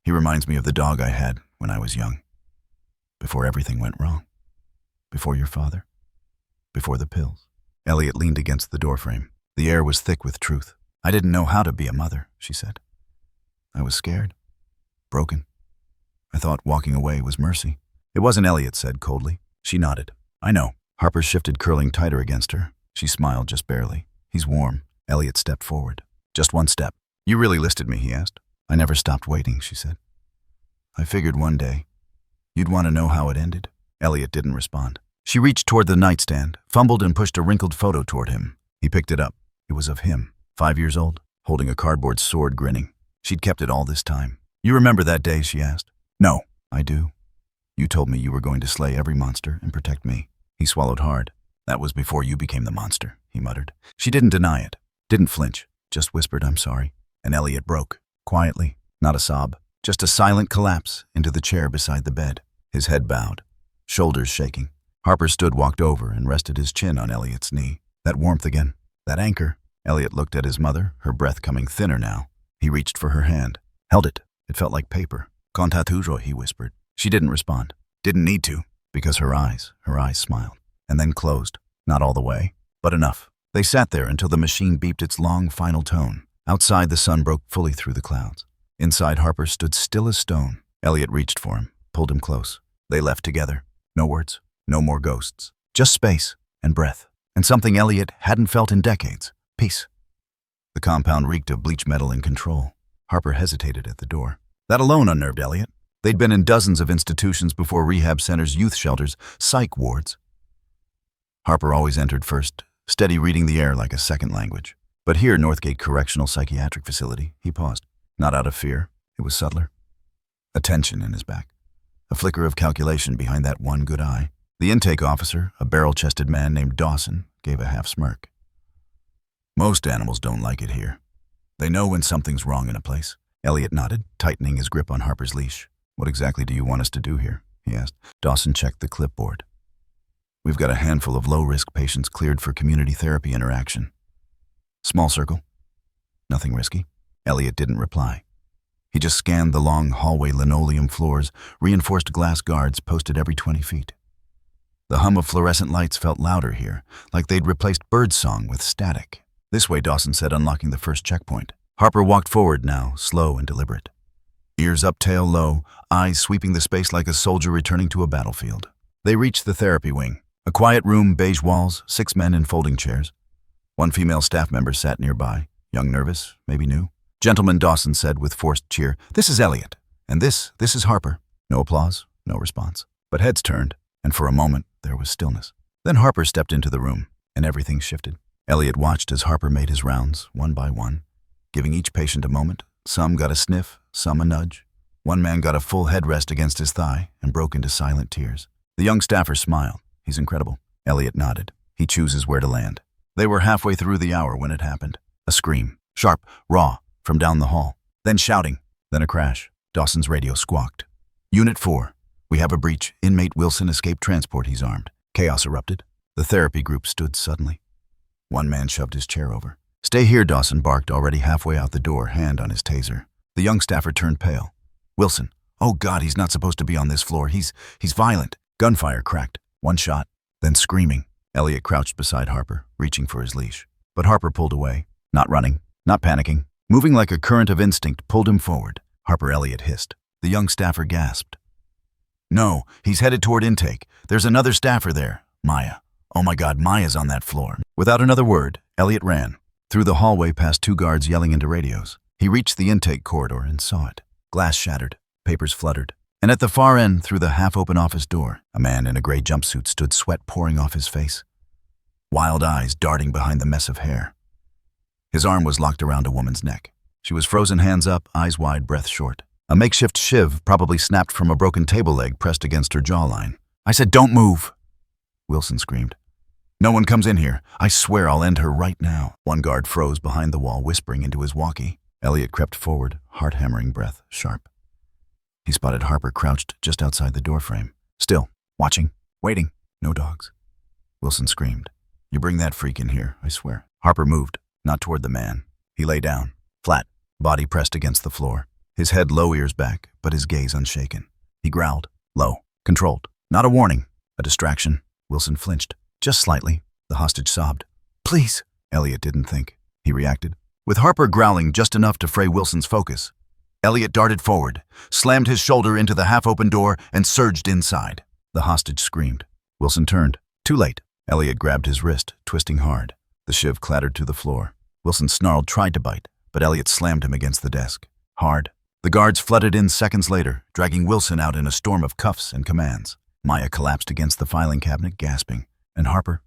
"He reminds me of the dog I had when I was young. Before everything went wrong. Before your father. Before the pills." Eliot leaned against the doorframe. The air was thick with truth. "I didn't know how to be a mother," she said. "I was scared. Broken. I thought walking away was mercy." "It wasn't," Eliot said coldly. She nodded. "I know." Harper shifted, curling tighter against her. She smiled just barely. "He's warm." Eliot stepped forward. "Just one step." "You really listed me?" he asked. "I never stopped waiting," she said. "I figured one day you'd want to know how it ended." Eliot didn't respond. She reached toward the nightstand, fumbled and pushed a wrinkled photo toward him. He picked it up. It was of him, 5 years old, holding a cardboard sword, grinning. She'd kept it all this time. "You remember that day?" she asked. "No." "I do. You told me you were going to slay every monster and protect me." He swallowed hard. "That was before you became the monster," he muttered. She didn't deny it, didn't flinch, just whispered, "I'm sorry." And Eliot broke, quietly, not a sob, just a silent collapse into the chair beside the bed, his head bowed, shoulders shaking. Harper stood, walked over, and rested his chin on Eliot's knee. That warmth again, that anchor. Eliot looked at his mother, her breath coming thinner now. He reached for her hand, held it. It felt like paper. "Conta toujours," he whispered. She didn't respond. Didn't need to, because her eyes smiled, and then closed. Not all the way, but enough. They sat there until the machine beeped its long, final tone. Outside, the sun broke fully through the clouds. Inside, Harper stood still as stone. Eliot reached for him, pulled him close. They left together. No words, no more ghosts. Just space and breath, and something Eliot hadn't felt in decades. Peace. The compound reeked of bleach metal and control. Harper hesitated at the door. That alone unnerved Eliot. They'd been in dozens of institutions before: rehab centers, youth shelters, psych wards. Harper always entered first, steady, reading the air like a second language. But here, Northgate Correctional Psychiatric Facility, he paused. Not out of fear. It was subtler. A tension in his back. A flicker of calculation behind that one good eye. The intake officer, a barrel-chested man named Dawson, gave a half smirk. "Most animals don't like it here. They know when something's wrong in a place." Eliot nodded, tightening his grip on Harper's leash. "What exactly do you want us to do here?" he asked. Dawson checked the clipboard. "We've got a handful of low-risk patients cleared for community therapy interaction. Small circle. Nothing risky." Eliot didn't reply. He just scanned the long hallway linoleum floors, reinforced glass guards posted every 20 feet. The hum of fluorescent lights felt louder here, like they'd replaced birdsong with static. "This way," Dawson said, unlocking the first checkpoint. Harper walked forward now, slow and deliberate. Ears up, tail low, eyes sweeping the space like a soldier returning to a battlefield. They reached the therapy wing. A quiet room, beige walls, 6 men in folding chairs. One female staff member sat nearby, young, nervous, maybe new. "Gentlemen," Dawson said with forced cheer, "this is Eliot, and this is Harper." No applause, no response. But heads turned, and for a moment there was stillness. Then Harper stepped into the room, and everything shifted. Eliot watched as Harper made his rounds, one by one, giving each patient a moment. Some got a sniff, some a nudge. One man got a full head rest against his thigh and broke into silent tears. The young staffer smiled. "He's incredible." Eliot nodded. "He chooses where to land." They were halfway through the hour when it happened. A scream, sharp, raw, from down the hall. Then shouting. Then a crash. Dawson's radio squawked. "Unit 4. We have a breach. Inmate Wilson escaped transport. He's armed." Chaos erupted. The therapy group stood suddenly. One man shoved his chair over. "Stay here," Dawson barked, already halfway out the door, hand on his taser. The young staffer turned pale. "Wilson. Oh God, he's not supposed to be on this floor. He's violent." Gunfire cracked. One shot, then screaming. Eliot crouched beside Harper, reaching for his leash. But Harper pulled away. Not running, not panicking. Moving like a current of instinct pulled him forward. Harper, Eliot hissed. The young staffer gasped. "No, he's headed toward intake. There's another staffer there. Maya. Oh my God, Maya's on that floor." Without another word, Eliot ran. Through the hallway past two guards yelling into radios. He reached the intake corridor and saw it. Glass shattered. Papers fluttered. And at the far end, through the half-open office door, a man in a gray jumpsuit stood, sweat pouring off his face. Wild eyes darting behind the mess of hair. His arm was locked around a woman's neck. She was frozen, hands up, eyes wide, breath short. A makeshift shiv, probably snapped from a broken table leg, pressed against her jawline. "I said don't move!" Wilson screamed. "No one comes in here. I swear I'll end her right now." One guard froze behind the wall, whispering into his walkie. Eliot crept forward, heart-hammering, breath sharp. He spotted Harper crouched just outside the doorframe. Still, watching, waiting. No dogs. Wilson screamed. "You bring that freak in here, I swear." Harper moved, not toward the man. He lay down, flat, body pressed against the floor. His head low, ears back, but his gaze unshaken. He growled, low, controlled. Not a warning, a distraction. Wilson flinched, just slightly. The hostage sobbed. "Please." Eliot didn't think. He reacted. With Harper growling just enough to fray Wilson's focus, Eliot darted forward, slammed his shoulder into the half-open door, and surged inside. The hostage screamed. Wilson turned. Too late. Eliot grabbed his wrist, twisting hard. The shiv clattered to the floor. Wilson snarled, tried to bite, but Eliot slammed him against the desk. Hard. The guards flooded in seconds later, dragging Wilson out in a storm of cuffs and commands. Maya collapsed against the filing cabinet, gasping. And Harper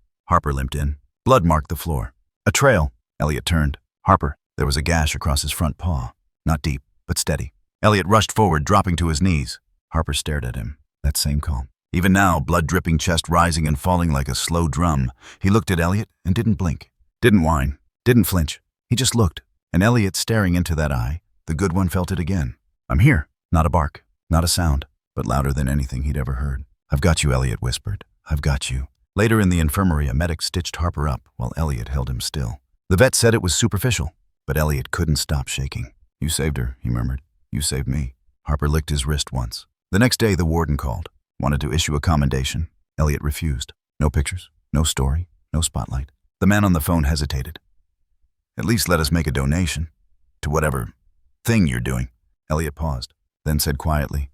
limped in. Blood marked the floor. A trail. Eliot turned. Harper. There was a gash across his front paw. Not deep, but steady. Eliot rushed forward, dropping to his knees. Harper stared at him. That same calm. Even now, blood-dripping chest rising and falling like a slow drum, he looked at Eliot and didn't blink. Didn't whine. Didn't flinch. He just looked. And Eliot, staring into that eye, the good one, felt it again. "I'm here." Not a bark. Not a sound, but louder than anything he'd ever heard. "I've got you," Eliot whispered. "I've got you." Later in the infirmary, a medic stitched Harper up while Eliot held him still. The vet said it was superficial, but Eliot couldn't stop shaking. "You saved her," he murmured. "You saved me." Harper licked his wrist once. The next day, the warden called. Wanted to issue a commendation. Eliot refused. No pictures, no story, no spotlight. The man on the phone hesitated. "At least let us make a donation to whatever thing you're doing." Eliot paused, then said quietly,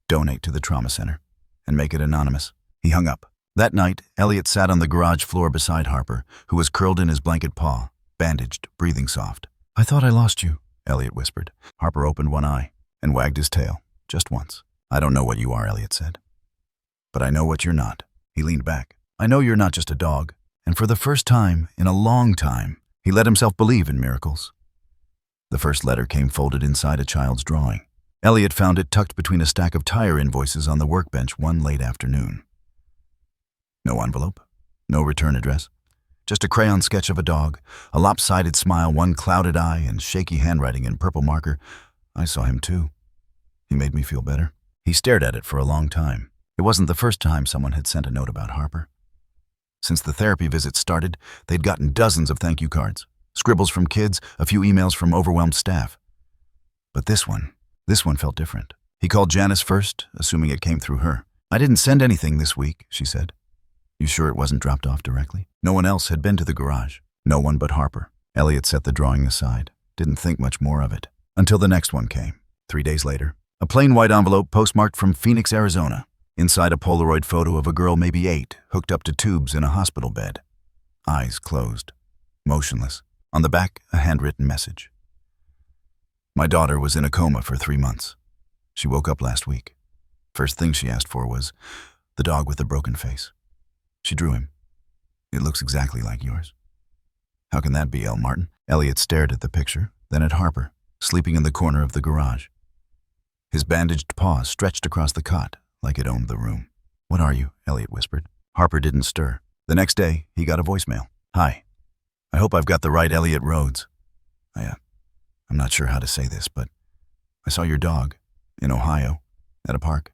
"Donate to the trauma center and make it anonymous." He hung up. That night, Eliot sat on the garage floor beside Harper, who was curled in his blanket paw, bandaged, breathing soft. "I thought I lost you," Eliot whispered. Harper opened one eye and wagged his tail, just once. "I don't know what you are," Eliot said. "But I know what you're not." He leaned back. "I know you're not just a dog." And for the first time in a long time, he let himself believe in miracles. The first letter came folded inside a child's drawing. Eliot found it tucked between a stack of tire invoices on the workbench one late afternoon. No envelope, no return address. Just a crayon sketch of a dog, a lopsided smile, one clouded eye, and shaky handwriting in purple marker. I saw him too. He made me feel better. He stared at it for a long time. It wasn't the first time someone had sent a note about Harper. Since the therapy visits started, they'd gotten dozens of thank you cards, scribbles from kids, a few emails from overwhelmed staff. But this one felt different. He called Janice first, assuming it came through her. "I didn't send anything this week," she said. "You sure it wasn't dropped off directly?" No one else had been to the garage. No one but Harper. Eliot set the drawing aside, didn't think much more of it, until the next one came. 3 days later, a plain white envelope postmarked from Phoenix, Arizona. Inside, a Polaroid photo of a girl maybe 8, hooked up to tubes in a hospital bed. Eyes closed, motionless. On the back, a handwritten message. "My daughter was in a coma for 3 months. She woke up last week. First thing she asked for was the dog with the broken face. She drew him. It looks exactly like yours." "How can that be, El Martin?" Eliot stared at the picture, then at Harper, sleeping in the corner of the garage. His bandaged paw stretched across the cot, like it owned the room. "What are you?" Eliot whispered. Harper didn't stir. The next day, he got a voicemail. "Hi. I hope I've got the right Eliot Rhodes. I'm not sure how to say this, but I saw your dog in Ohio at a park.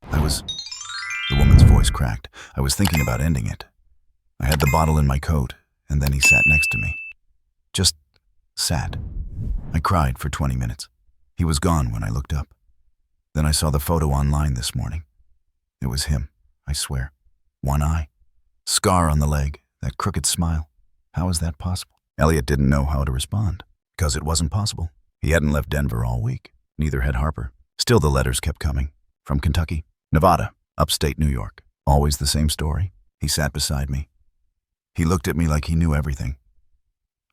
The woman's voice cracked. "I was thinking about ending it. I had the bottle in my coat, and then he sat next to me. Just sat. I cried for 20 minutes. He was gone when I looked up. Then I saw the photo online this morning. It was him, I swear. One eye. Scar on the leg, that crooked smile. How is that possible? Eliot didn't know how to respond, because it wasn't possible. He hadn't left Denver all week. Neither had Harper. Still the letters kept coming. From Kentucky, Nevada, upstate New York. Always the same story. He sat beside me. He looked at me like he knew everything.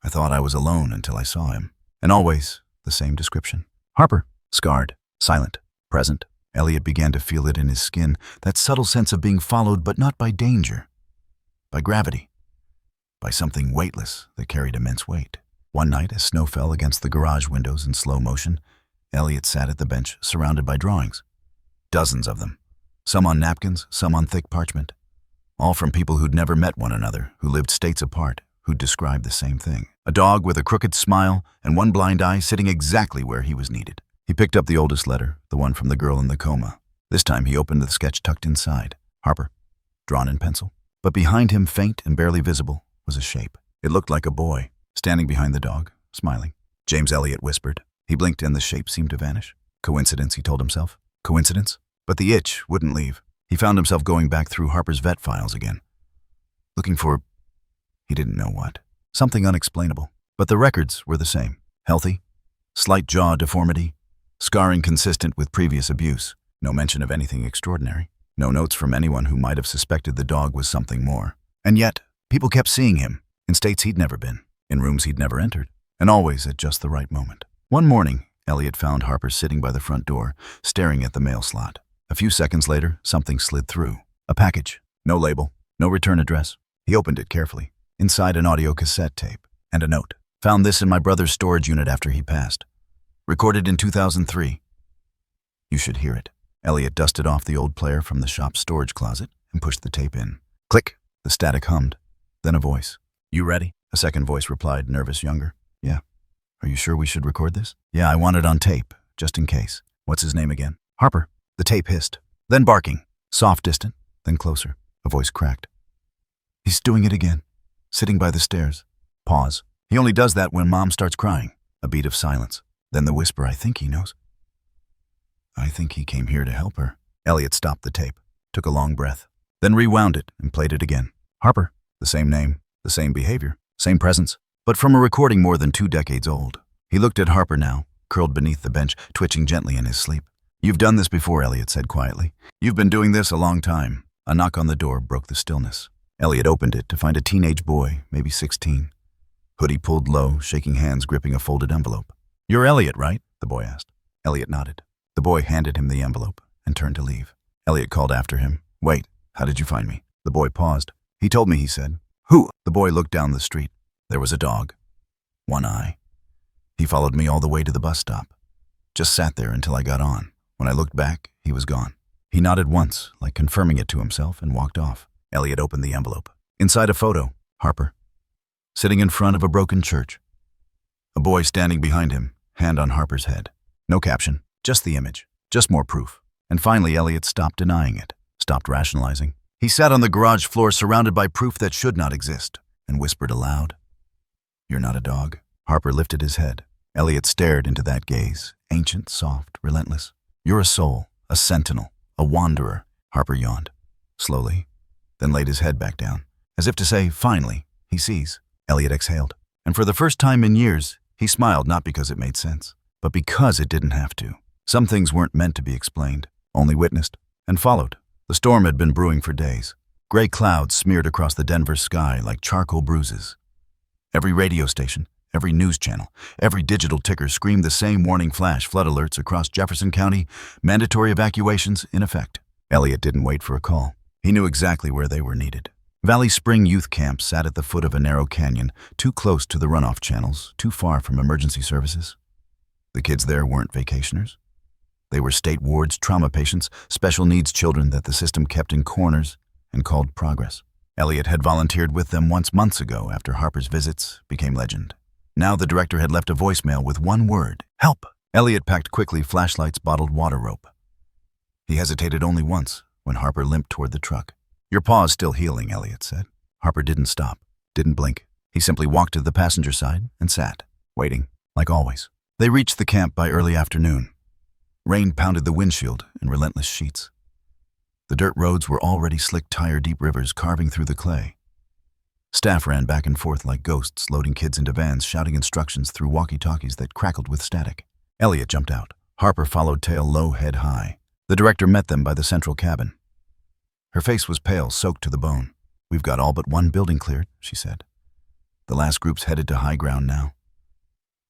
I thought I was alone until I saw him. And always the same description. Harper, scarred, silent, present. Eliot began to feel it in his skin, that subtle sense of being followed, but not by danger. By gravity. By something weightless that carried immense weight. One night, as snow fell against the garage windows in slow motion, Eliot sat at the bench, surrounded by drawings. Dozens of them. Some on napkins, some on thick parchment. All from people who'd never met one another, who lived states apart, who'd described the same thing. A dog with a crooked smile and one blind eye sitting exactly where he was needed. He picked up the oldest letter, the one from the girl in the coma. This time he opened the sketch tucked inside. Harper, drawn in pencil. But behind him, faint and barely visible, was a shape. It looked like a boy, standing behind the dog, smiling. James Eliot whispered. He blinked and the shape seemed to vanish. Coincidence, he told himself. Coincidence? But the itch wouldn't leave. He found himself going back through Harper's vet files again. Looking for... he didn't know what. Something unexplainable. But the records were the same. Healthy, slight jaw deformity, scarring consistent with previous abuse. No mention of anything extraordinary. No notes from anyone who might have suspected the dog was something more. And yet, people kept seeing him, in states he'd never been, in rooms he'd never entered, and always at just the right moment. One morning, Eliot found Harper sitting by the front door, staring at the mail slot. A few seconds later, something slid through. A package. No label. No return address. He opened it carefully. Inside an audio cassette tape. And a note. Found this in my brother's storage unit after he passed. Recorded in 2003. You should hear it. Eliot dusted off the old player from the shop's storage closet and pushed the tape in. Click. The static hummed. Then a voice. You ready? A second voice replied, nervous younger. Yeah. Are you sure we should record this? Yeah, I want it on tape, just in case. What's his name again? Harper. The tape hissed. Then barking. Soft, distant, then closer. A voice cracked. He's doing it again. Sitting by the stairs. Pause. He only does that when Mom starts crying. A beat of silence. Then the whisper, I think he knows. I think he came here to help her. Eliot stopped the tape, took a long breath, then rewound it and played it again. Harper. The same name, the same behavior, same presence, but from a recording more than 2 decades old. He looked at Harper now, curled beneath the bench, twitching gently in his sleep. You've done this before, Eliot said quietly. You've been doing this a long time. A knock on the door broke the stillness. Eliot opened it to find a teenage boy, maybe 16. Hoodie pulled low, shaking hands gripping a folded envelope. You're Eliot, right? The boy asked. Eliot nodded. The boy handed him the envelope and turned to leave. Eliot called after him. Wait, how did you find me? The boy paused. He told me, he said. Who? The boy looked down the street. There was a dog. One eye. He followed me all the way to the bus stop. Just sat there until I got on. When I looked back, he was gone. He nodded once, like confirming it to himself, and walked off. Eliot opened the envelope. Inside a photo, Harper, sitting in front of a broken church. A boy standing behind him, hand on Harper's head. No caption, just the image, just more proof. And finally, Eliot stopped denying it, stopped rationalizing. He sat on the garage floor surrounded by proof that should not exist, and whispered aloud, You're not a dog. Harper lifted his head. Eliot stared into that gaze, ancient, soft, relentless. You're a soul, a sentinel, a wanderer. Harper yawned, slowly, then laid his head back down, as if to say, finally, he sees. Eliot exhaled, and for the first time in years, he smiled not because it made sense, but because it didn't have to. Some things weren't meant to be explained, only witnessed, and followed. The storm had been brewing for days. Gray clouds smeared across the Denver sky like charcoal bruises. Every radio station, every news channel, every digital ticker screamed the same warning flash flood alerts across Jefferson County, mandatory evacuations in effect. Eliot didn't wait for a call. He knew exactly where they were needed. Valley Spring Youth Camp sat at the foot of a narrow canyon, too close to the runoff channels, too far from emergency services. The kids there weren't vacationers. They were state wards, trauma patients, special needs children that the system kept in corners and called progress. Eliot had volunteered with them once months ago after Harper's visits became legend. Now the director had left a voicemail with one word, help. Eliot packed quickly flashlights, bottled water, rope. He hesitated only once when Harper limped toward the truck. Your paw's still healing, Eliot said. Harper didn't stop, didn't blink. He simply walked to the passenger side and sat, waiting, like always. They reached the camp by early afternoon. Rain pounded the windshield in relentless sheets. The dirt roads were already slick tire-deep rivers carving through the clay. Staff ran back and forth like ghosts, loading kids into vans, shouting instructions through walkie-talkies that crackled with static. Eliot jumped out. Harper followed tail low, head high. The director met them by the central cabin. Her face was pale, soaked to the bone. "We've got all but one building cleared," she said. "The last group's headed to high ground now.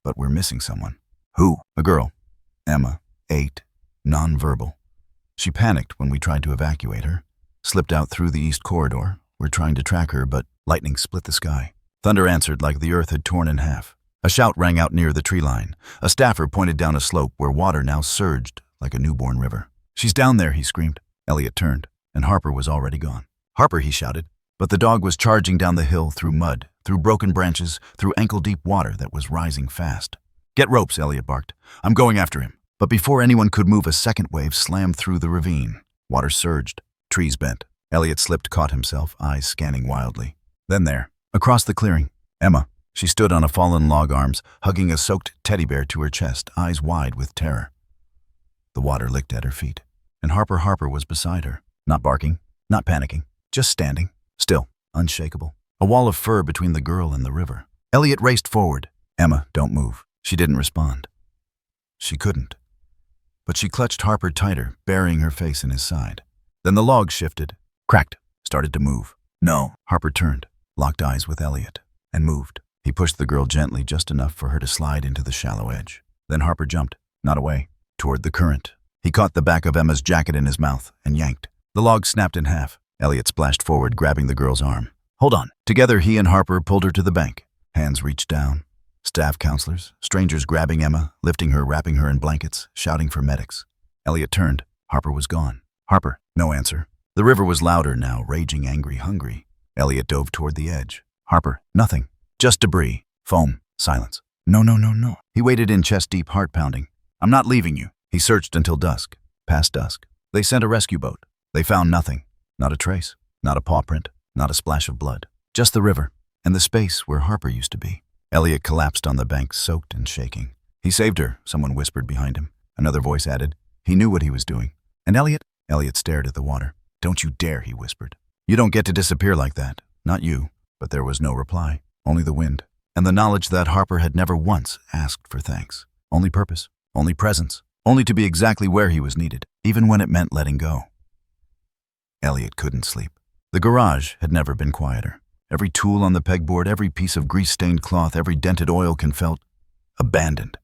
But we're missing someone." "Who?" "A girl. Emma, 8, nonverbal. She panicked when we tried to evacuate her. Slipped out through the east corridor. We're trying to track her, but..." Lightning split the sky. Thunder answered like the earth had torn in half. A shout rang out near the tree line. A staffer pointed down a slope where water now surged like a newborn river. "She's down there," he screamed. Eliot turned, and Harper was already gone. "Harper," he shouted. But the dog was charging down the hill through mud, through broken branches, through ankle-deep water that was rising fast. "Get ropes," Eliot barked. "I'm going after him." But before anyone could move, a second wave slammed through the ravine. Water surged. Trees bent. Eliot slipped, caught himself, eyes scanning wildly. Then there, across the clearing, Emma. She stood on a fallen log arms, hugging a soaked teddy bear to her chest, eyes wide with terror. The water licked at her feet, and Harper was beside her, not barking, not panicking, just standing, still, unshakable. A wall of fur between the girl and the river. Eliot raced forward. "Emma, don't move." She didn't respond. She couldn't. But she clutched Harper tighter, burying her face in his side. Then the log shifted, cracked, started to move. "No." Harper turned, locked eyes with Eliot, and moved. He pushed the girl gently, just enough for her to slide into the shallow edge. Then Harper jumped, not away, toward the current. He caught the back of Emma's jacket in his mouth and yanked. The log snapped in half. Eliot splashed forward, grabbing the girl's arm. "Hold on." Together, he and Harper pulled her to the bank. Hands reached down. Staff counselors, strangers grabbing Emma, lifting her, wrapping her in blankets, shouting for medics. Eliot turned. Harper was gone. "Harper." No answer. The river was louder now, raging, angry, hungry. Eliot dove toward the edge. "Harper." Nothing. Just debris. Foam. Silence. "No, no, no, no." He waded in, chest-deep, heart pounding. "I'm not leaving you." He searched until dusk. Past dusk. They sent a rescue boat. They found nothing. Not a trace. Not a paw print. Not a splash of blood. Just the river. And the space where Harper used to be. Eliot collapsed on the bank, soaked and shaking. "He saved her," someone whispered behind him. Another voice added. He knew what he was doing. "And Eliot?" Eliot stared at the water. "Don't you dare," he whispered. "You don't get to disappear like that. Not you." But there was no reply. Only the wind. And the knowledge that Harper had never once asked for thanks. Only purpose. Only presence. Only to be exactly where he was needed, even when it meant letting go. Eliot couldn't sleep. The garage had never been quieter. Every tool on the pegboard, every piece of grease-stained cloth, every dented oil can felt abandoned.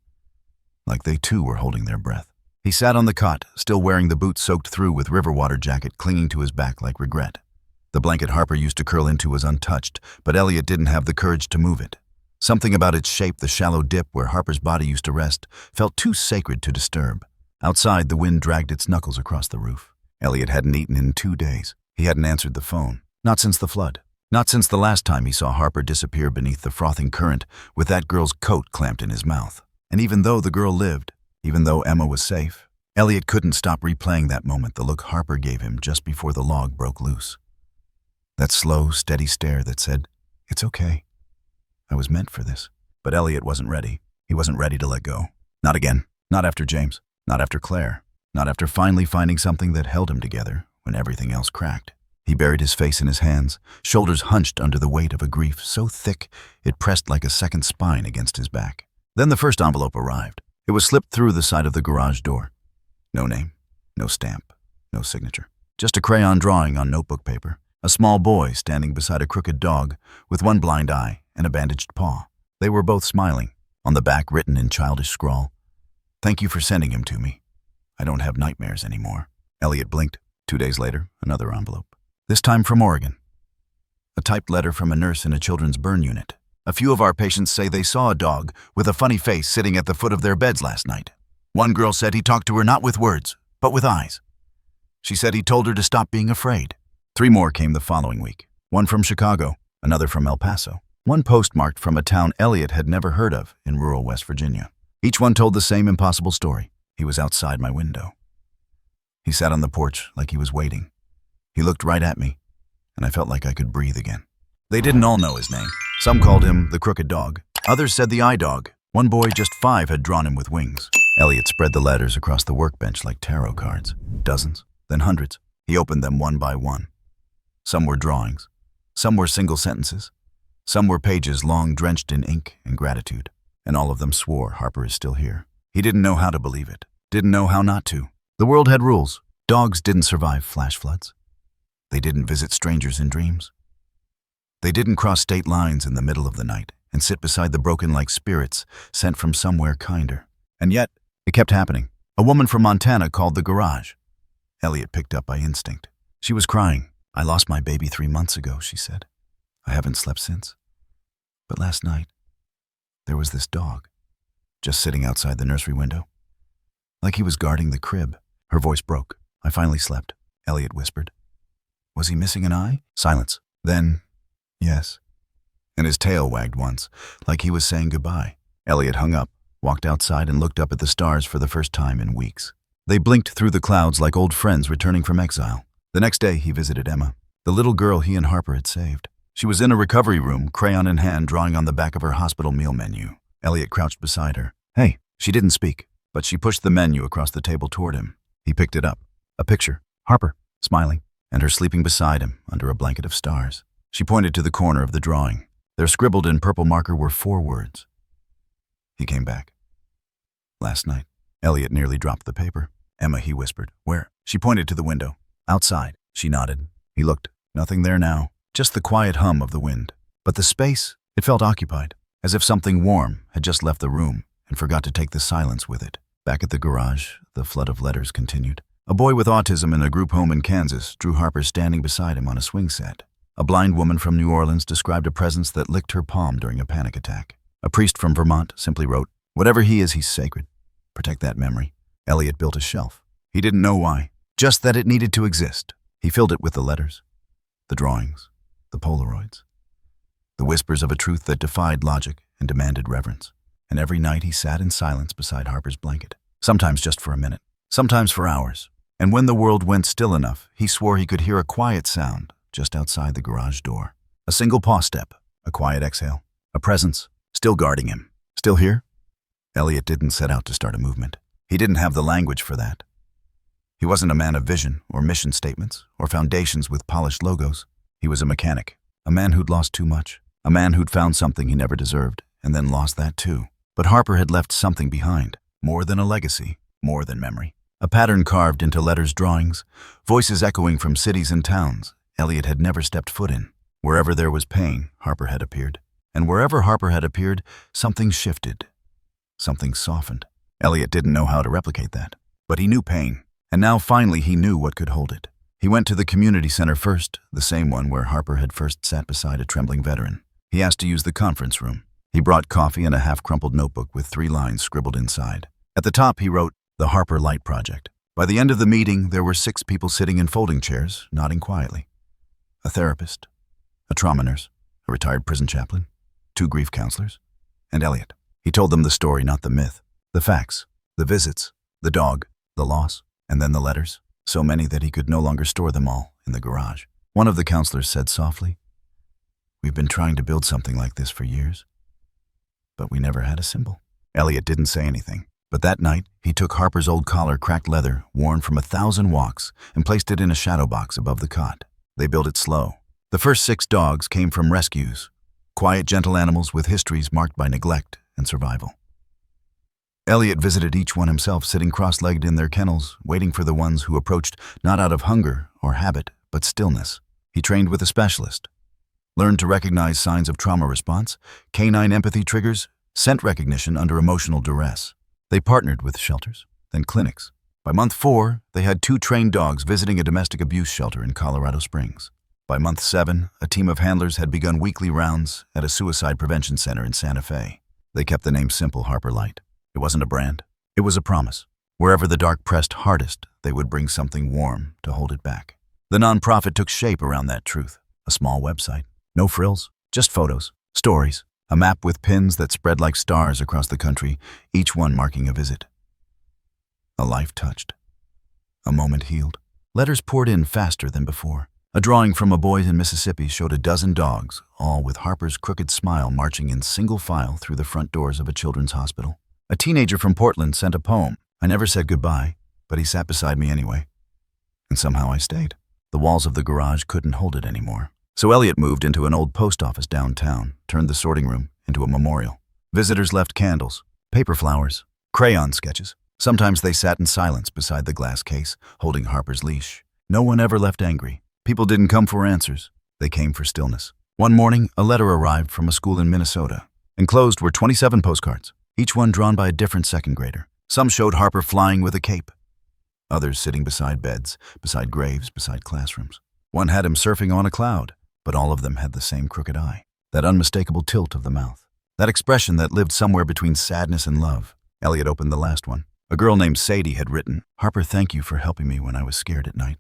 Like they too were holding their breath. He sat on the cot, still wearing the boots soaked through with river water jacket clinging to his back like regret. The blanket Harper used to curl into was untouched, but Eliot didn't have the courage to move it. Something about its shape, the shallow dip where Harper's body used to rest, felt too sacred to disturb. Outside, the wind dragged its knuckles across the roof. Eliot hadn't eaten in 2 days. He hadn't answered the phone. Not since the flood. Not since the last time he saw Harper disappear beneath the frothing current with that girl's coat clamped in his mouth. And even though the girl lived, even though Emma was safe, Eliot couldn't stop replaying that moment, the look Harper gave him just before the log broke loose. That slow, steady stare that said, "It's okay. I was meant for this." But Eliot wasn't ready. He wasn't ready to let go. Not again. Not after James. Not after Claire. Not after finally finding something that held him together when everything else cracked. He buried his face in his hands, shoulders hunched under the weight of a grief so thick it pressed like a second spine against his back. Then the first envelope arrived. It was slipped through the side of the garage door. No name, no stamp, no signature. Just a crayon drawing on notebook paper. A small boy standing beside a crooked dog with one blind eye and a bandaged paw. They were both smiling. On the back, written in childish scrawl, "Thank you for sending him to me. I don't have nightmares anymore." Eliot blinked. 2 days later, another envelope. This time from Oregon. A typed letter from a nurse in a children's burn unit. "A few of our patients say they saw a dog with a funny face sitting at the foot of their beds last night. One girl said he talked to her not with words, but with eyes. She said he told her to stop being afraid." 3 more came the following week. One from Chicago, another from El Paso. One postmarked from a town Eliot had never heard of in rural West Virginia. Each one told the same impossible story. He was outside my window. He sat on the porch like he was waiting. He looked right at me, and I felt like I could breathe again. They didn't all know his name. Some called him the Crooked Dog. Others said the Eye Dog. One boy, just 5, had drawn him with wings. Eliot spread the letters across the workbench like tarot cards. Dozens, then hundreds. He opened them one by one. Some were drawings. Some were single sentences. Some were pages long drenched in ink and gratitude. And all of them swore Harper is still here. He didn't know how to believe it. Didn't know how not to. The world had rules. Dogs didn't survive flash floods. They didn't visit strangers in dreams. They didn't cross state lines in the middle of the night and sit beside the broken like spirits sent from somewhere kinder. And yet, it kept happening. A woman from Montana called the garage. Eliot picked up by instinct. She was crying. "I lost my baby 3 months ago," she said. "I haven't slept since. But last night, there was this dog, just sitting outside the nursery window. Like he was guarding the crib." Her voice broke. "I finally slept," Eliot whispered. "Was he missing an eye?" Silence. Then, "Yes." And his tail wagged once, like he was saying goodbye. Eliot hung up, walked outside, and looked up at the stars for the first time in weeks. They blinked through the clouds like old friends returning from exile. The next day, he visited Emma, the little girl he and Harper had saved. She was in a recovery room, crayon in hand, drawing on the back of her hospital meal menu. Eliot crouched beside her. "Hey." She didn't speak, but she pushed the menu across the table toward him. He picked it up. A picture. Harper, smiling, and her sleeping beside him under a blanket of stars. She pointed to the corner of the drawing. There, scribbled in purple marker, were 4 words. He came back. "Last night." Eliot nearly dropped the paper. "Emma," he whispered. "Where?" She pointed to the window. "Outside." She nodded. He looked. Nothing there now. Just the quiet hum of the wind. But the space, it felt occupied, as if something warm had just left the room and forgot to take the silence with it. Back at the garage, the flood of letters continued. A boy with autism in a group home in Kansas drew Harper standing beside him on a swing set. A blind woman from New Orleans described a presence that licked her palm during a panic attack. A priest from Vermont simply wrote, "Whatever he is, he's sacred. Protect that memory." Eliot built a shelf. He didn't know why, just that it needed to exist. He filled it with the letters, the drawings, the Polaroids, the whispers of a truth that defied logic and demanded reverence. And every night he sat in silence beside Harper's blanket, sometimes just for a minute, sometimes for hours. And when the world went still enough, he swore he could hear a quiet sound just outside the garage door. A single paw step, a quiet exhale, a presence, still guarding him. Still here? Eliot didn't set out to start a movement. He didn't have the language for that. He wasn't a man of vision or mission statements or foundations with polished logos. He was a mechanic, a man who'd lost too much, a man who'd found something he never deserved and then lost that too. But Harper had left something behind, more than a legacy, more than memory. A pattern carved into letters, drawings, voices echoing from cities and towns Eliot had never stepped foot in. Wherever there was pain, Harper had appeared. And wherever Harper had appeared, something shifted. Something softened. Eliot didn't know how to replicate that. But he knew pain, and now finally he knew what could hold it. He went to the community center first, the same one where Harper had first sat beside a trembling veteran. He asked to use the conference room. He brought coffee and a half-crumpled notebook with 3 lines scribbled inside. At the top, he wrote, "The Harper Light Project." By the end of the meeting, there were 6 people sitting in folding chairs, nodding quietly. A therapist, a trauma nurse, a retired prison chaplain, 2 grief counselors, and Eliot. He told them the story, not the myth. The facts, the visits, the dog, the loss, and then the letters. So many that he could no longer store them all in the garage. One of the counselors said softly, "We've been trying to build something like this for years, but we never had a symbol." Eliot didn't say anything, but that night he took Harper's old collar, cracked leather, worn from 1,000 walks, and placed it in a shadow box above the cot. They built it slow. The first 6 dogs came from rescues, quiet, gentle animals with histories marked by neglect and survival. Eliot visited each one himself, sitting cross-legged in their kennels, waiting for the ones who approached not out of hunger or habit, but stillness. He trained with a specialist, learned to recognize signs of trauma response, canine empathy triggers, scent recognition under emotional duress. They partnered with shelters, then clinics. By month 4, they had 2 trained dogs visiting a domestic abuse shelter in Colorado Springs. By month 7, a team of handlers had begun weekly rounds at a suicide prevention center in Santa Fe. They kept the name simple, Harper Light. It wasn't a brand. It was a promise. Wherever the dark pressed hardest, they would bring something warm to hold it back. The nonprofit took shape around that truth. A small website. No frills, just photos, stories, a map with pins that spread like stars across the country, each one marking a visit. A life touched. A moment healed. Letters poured in faster than before. A drawing from a boy in Mississippi showed a dozen dogs, all with Harper's crooked smile marching in single file through the front doors of a children's hospital. A teenager from Portland sent a poem. I never said goodbye, but he sat beside me anyway. And somehow I stayed. The walls of the garage couldn't hold it anymore. So Eliot moved into an old post office downtown, turned the sorting room into a memorial. Visitors left candles, paper flowers, crayon sketches. Sometimes they sat in silence beside the glass case, holding Harper's leash. No one ever left angry. People didn't come for answers. They came for stillness. One morning, a letter arrived from a school in Minnesota. Enclosed were 27 postcards, each one drawn by a different second grader. Some showed Harper flying with a cape. Others sitting beside beds, beside graves, beside classrooms. One had him surfing on a cloud, but all of them had the same crooked eye, that unmistakable tilt of the mouth, that expression that lived somewhere between sadness and love. Eliot opened the last one. A girl named Sadie had written, "Harper, thank you for helping me when I was scared at night.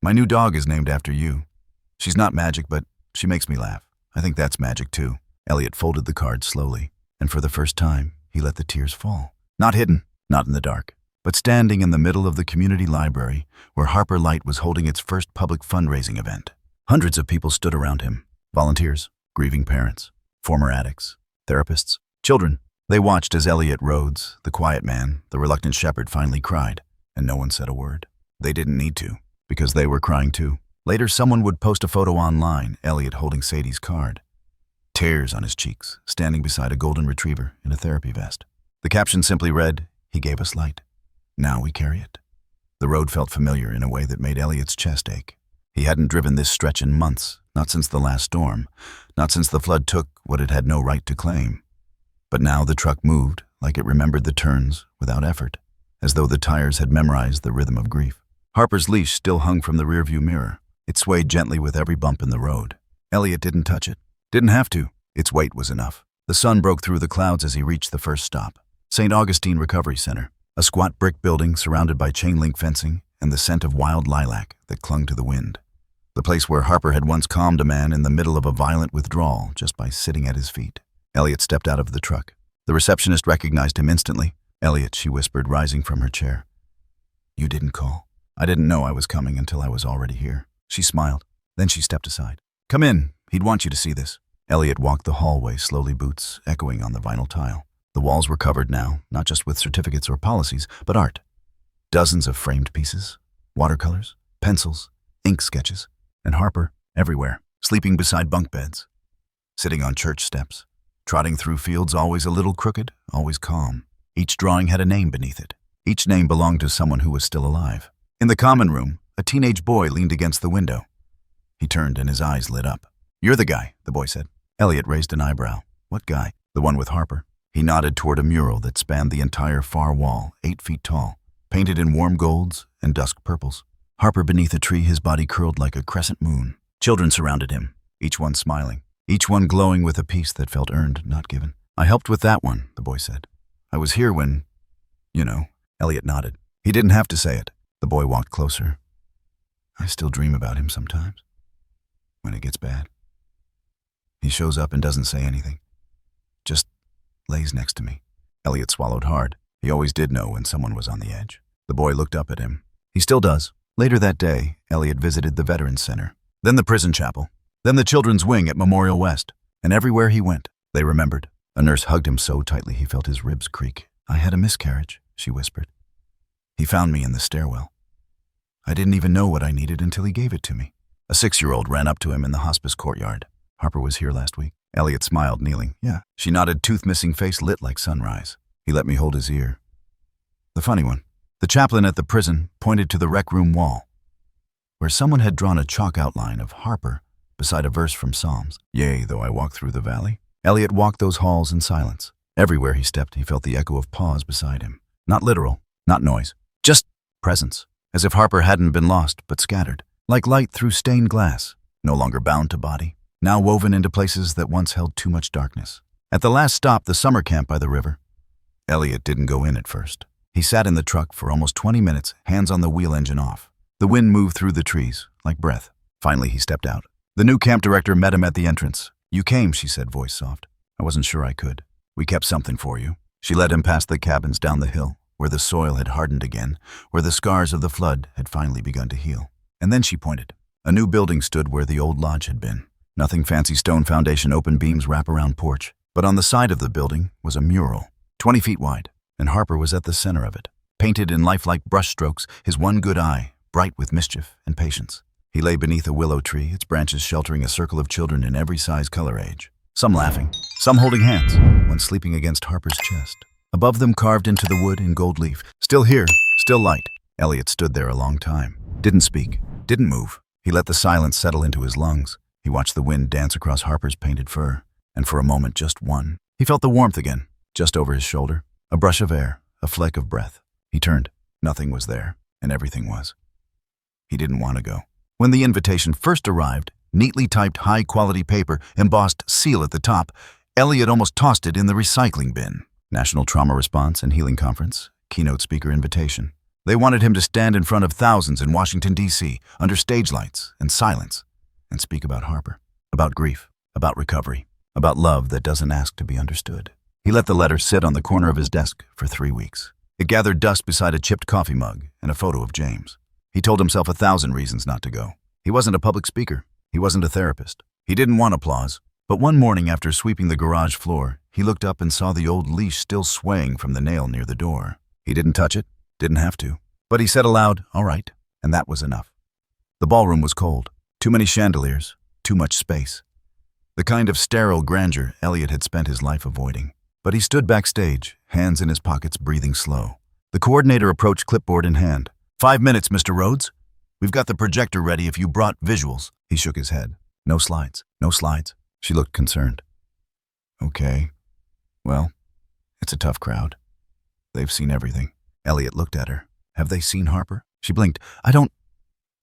My new dog is named after you. She's not magic, but she makes me laugh. I think that's magic too." Eliot folded the card slowly, and for the first time, he let the tears fall. Not hidden, not in the dark, but standing in the middle of the community library where Harper Light was holding its first public fundraising event. Hundreds of people stood around him. Volunteers, grieving parents, former addicts, therapists, children. They watched as Eliot Rhodes, the quiet man, the reluctant shepherd, finally cried, and no one said a word. They didn't need to, because they were crying too. Later, someone would post a photo online, Eliot holding Sadie's card. Tears on his cheeks, standing beside a golden retriever in a therapy vest. The caption simply read, "He gave us light. Now we carry it." The road felt familiar in a way that made Eliot's chest ache. He hadn't driven this stretch in months, not since the last storm, not since the flood took what it had no right to claim. But now the truck moved like it remembered the turns without effort, as though the tires had memorized the rhythm of grief. Harper's leash still hung from the rearview mirror. It swayed gently with every bump in the road. Eliot didn't touch it. Didn't have to. Its weight was enough. The sun broke through the clouds as he reached the first stop. St. Augustine Recovery Center, a squat brick building surrounded by chain-link fencing and the scent of wild lilac that clung to the wind. The place where Harper had once calmed a man in the middle of a violent withdrawal just by sitting at his feet. Eliot stepped out of the truck. The receptionist recognized him instantly. "Eliot," she whispered, rising from her chair. "You didn't call. I didn't know I was coming until I was already here." She smiled. Then she stepped aside. "Come in. He'd want you to see this." Eliot walked the hallway, slowly, boots echoing on the vinyl tile. The walls were covered now, not just with certificates or policies, but art. Dozens of framed pieces, watercolors, pencils, ink sketches, and Harper everywhere, sleeping beside bunk beds, sitting on church steps, trotting through fields always a little crooked, always calm. Each drawing had a name beneath it. Each name belonged to someone who was still alive. In the common room, a teenage boy leaned against the window. He turned and his eyes lit up. "You're the guy," the boy said. Eliot raised an eyebrow. "What guy?" "The one with Harper." He nodded toward a mural that spanned the entire far wall, 8 feet tall, painted in warm golds and dusk purples. Harper beneath a tree, his body curled like a crescent moon. Children surrounded him, each one smiling, each one glowing with a peace that felt earned, not given. "I helped with that one," the boy said. "I was here when, you know." Eliot nodded. He didn't have to say it. The boy walked closer. "I still dream about him sometimes, when it gets bad. He shows up and doesn't say anything. Just lays next to me." Eliot swallowed hard. He always did know when someone was on the edge. The boy looked up at him. He still does. Later that day, Eliot visited the Veterans Center, then the prison chapel, then the children's wing at Memorial West, and everywhere he went, they remembered. A nurse hugged him so tightly he felt his ribs creak. "I had a miscarriage," she whispered. "He found me in the stairwell. I didn't even know what I needed until he gave it to me." A 6-year-old ran up to him in the hospice courtyard. "Harper was here last week." Eliot smiled, kneeling. "Yeah." She nodded, tooth-missing face lit like sunrise. He let me hold his ear. The funny one. The chaplain at the prison pointed to the rec room wall, where someone had drawn a chalk outline of Harper beside a verse from Psalms. "Yea, though I walk through the valley." Eliot walked those halls in silence. Everywhere he stepped, he felt the echo of paws beside him. Not literal, not noise, just presence, as if Harper hadn't been lost, but scattered, like light through stained glass, no longer bound to body, now woven into places that once held too much darkness. At the last stop, the summer camp by the river, Eliot didn't go in at first. He sat in the truck for almost 20 minutes, hands on the wheel engine off. The wind moved through the trees, like breath. Finally, he stepped out. The new camp director met him at the entrance. "You came," she said, voice soft. "I wasn't sure I could. We kept something for you." She led him past the cabins down the hill, where the soil had hardened again, where the scars of the flood had finally begun to heal. And then she pointed. A new building stood where the old lodge had been. Nothing fancy, stone foundation, open beams, wraparound porch. But on the side of the building was a mural, 20 feet wide, and Harper was at the center of it. Painted in lifelike brushstrokes, his one good eye, bright with mischief and patience. He lay beneath a willow tree, its branches sheltering a circle of children in every size, color, age. Some laughing, some holding hands, one sleeping against Harper's chest. Above them, carved into the wood in gold leaf, still here, still light. Eliot stood there a long time. Didn't speak, didn't move. He let the silence settle into his lungs. He watched the wind dance across Harper's painted fur. And for a moment, just one. He felt the warmth again, just over his shoulder. A brush of air, a fleck of breath. He turned. Nothing was there, and everything was. He didn't want to go. When the invitation first arrived, neatly typed high-quality paper, embossed seal at the top, Eliot almost tossed it in the recycling bin. National Trauma Response and Healing Conference, keynote speaker invitation. They wanted him to stand in front of thousands in Washington, D.C., under stage lights and silence, and speak about Harper, about grief, about recovery, about love that doesn't ask to be understood. He let the letter sit on the corner of his desk for 3 weeks. It gathered dust beside a chipped coffee mug and a photo of James. He told himself 1,000 reasons not to go. He wasn't a public speaker. He wasn't a therapist. He didn't want applause. But one morning after sweeping the garage floor, he looked up and saw the old leash still swaying from the nail near the door. He didn't touch it, didn't have to. But he said aloud, "All right," and that was enough. The ballroom was cold. Too many chandeliers, too much space. The kind of sterile grandeur Eliot had spent his life avoiding. But he stood backstage, hands in his pockets, breathing slow. The coordinator approached, clipboard in hand. 5 minutes, Mr. Rhodes. We've got the projector ready if you brought visuals." He shook his head. "No slides, no slides." She looked concerned. "Okay. Well, it's a tough crowd. They've seen everything." Eliot looked at her. "Have they seen Harper?" She blinked. I don't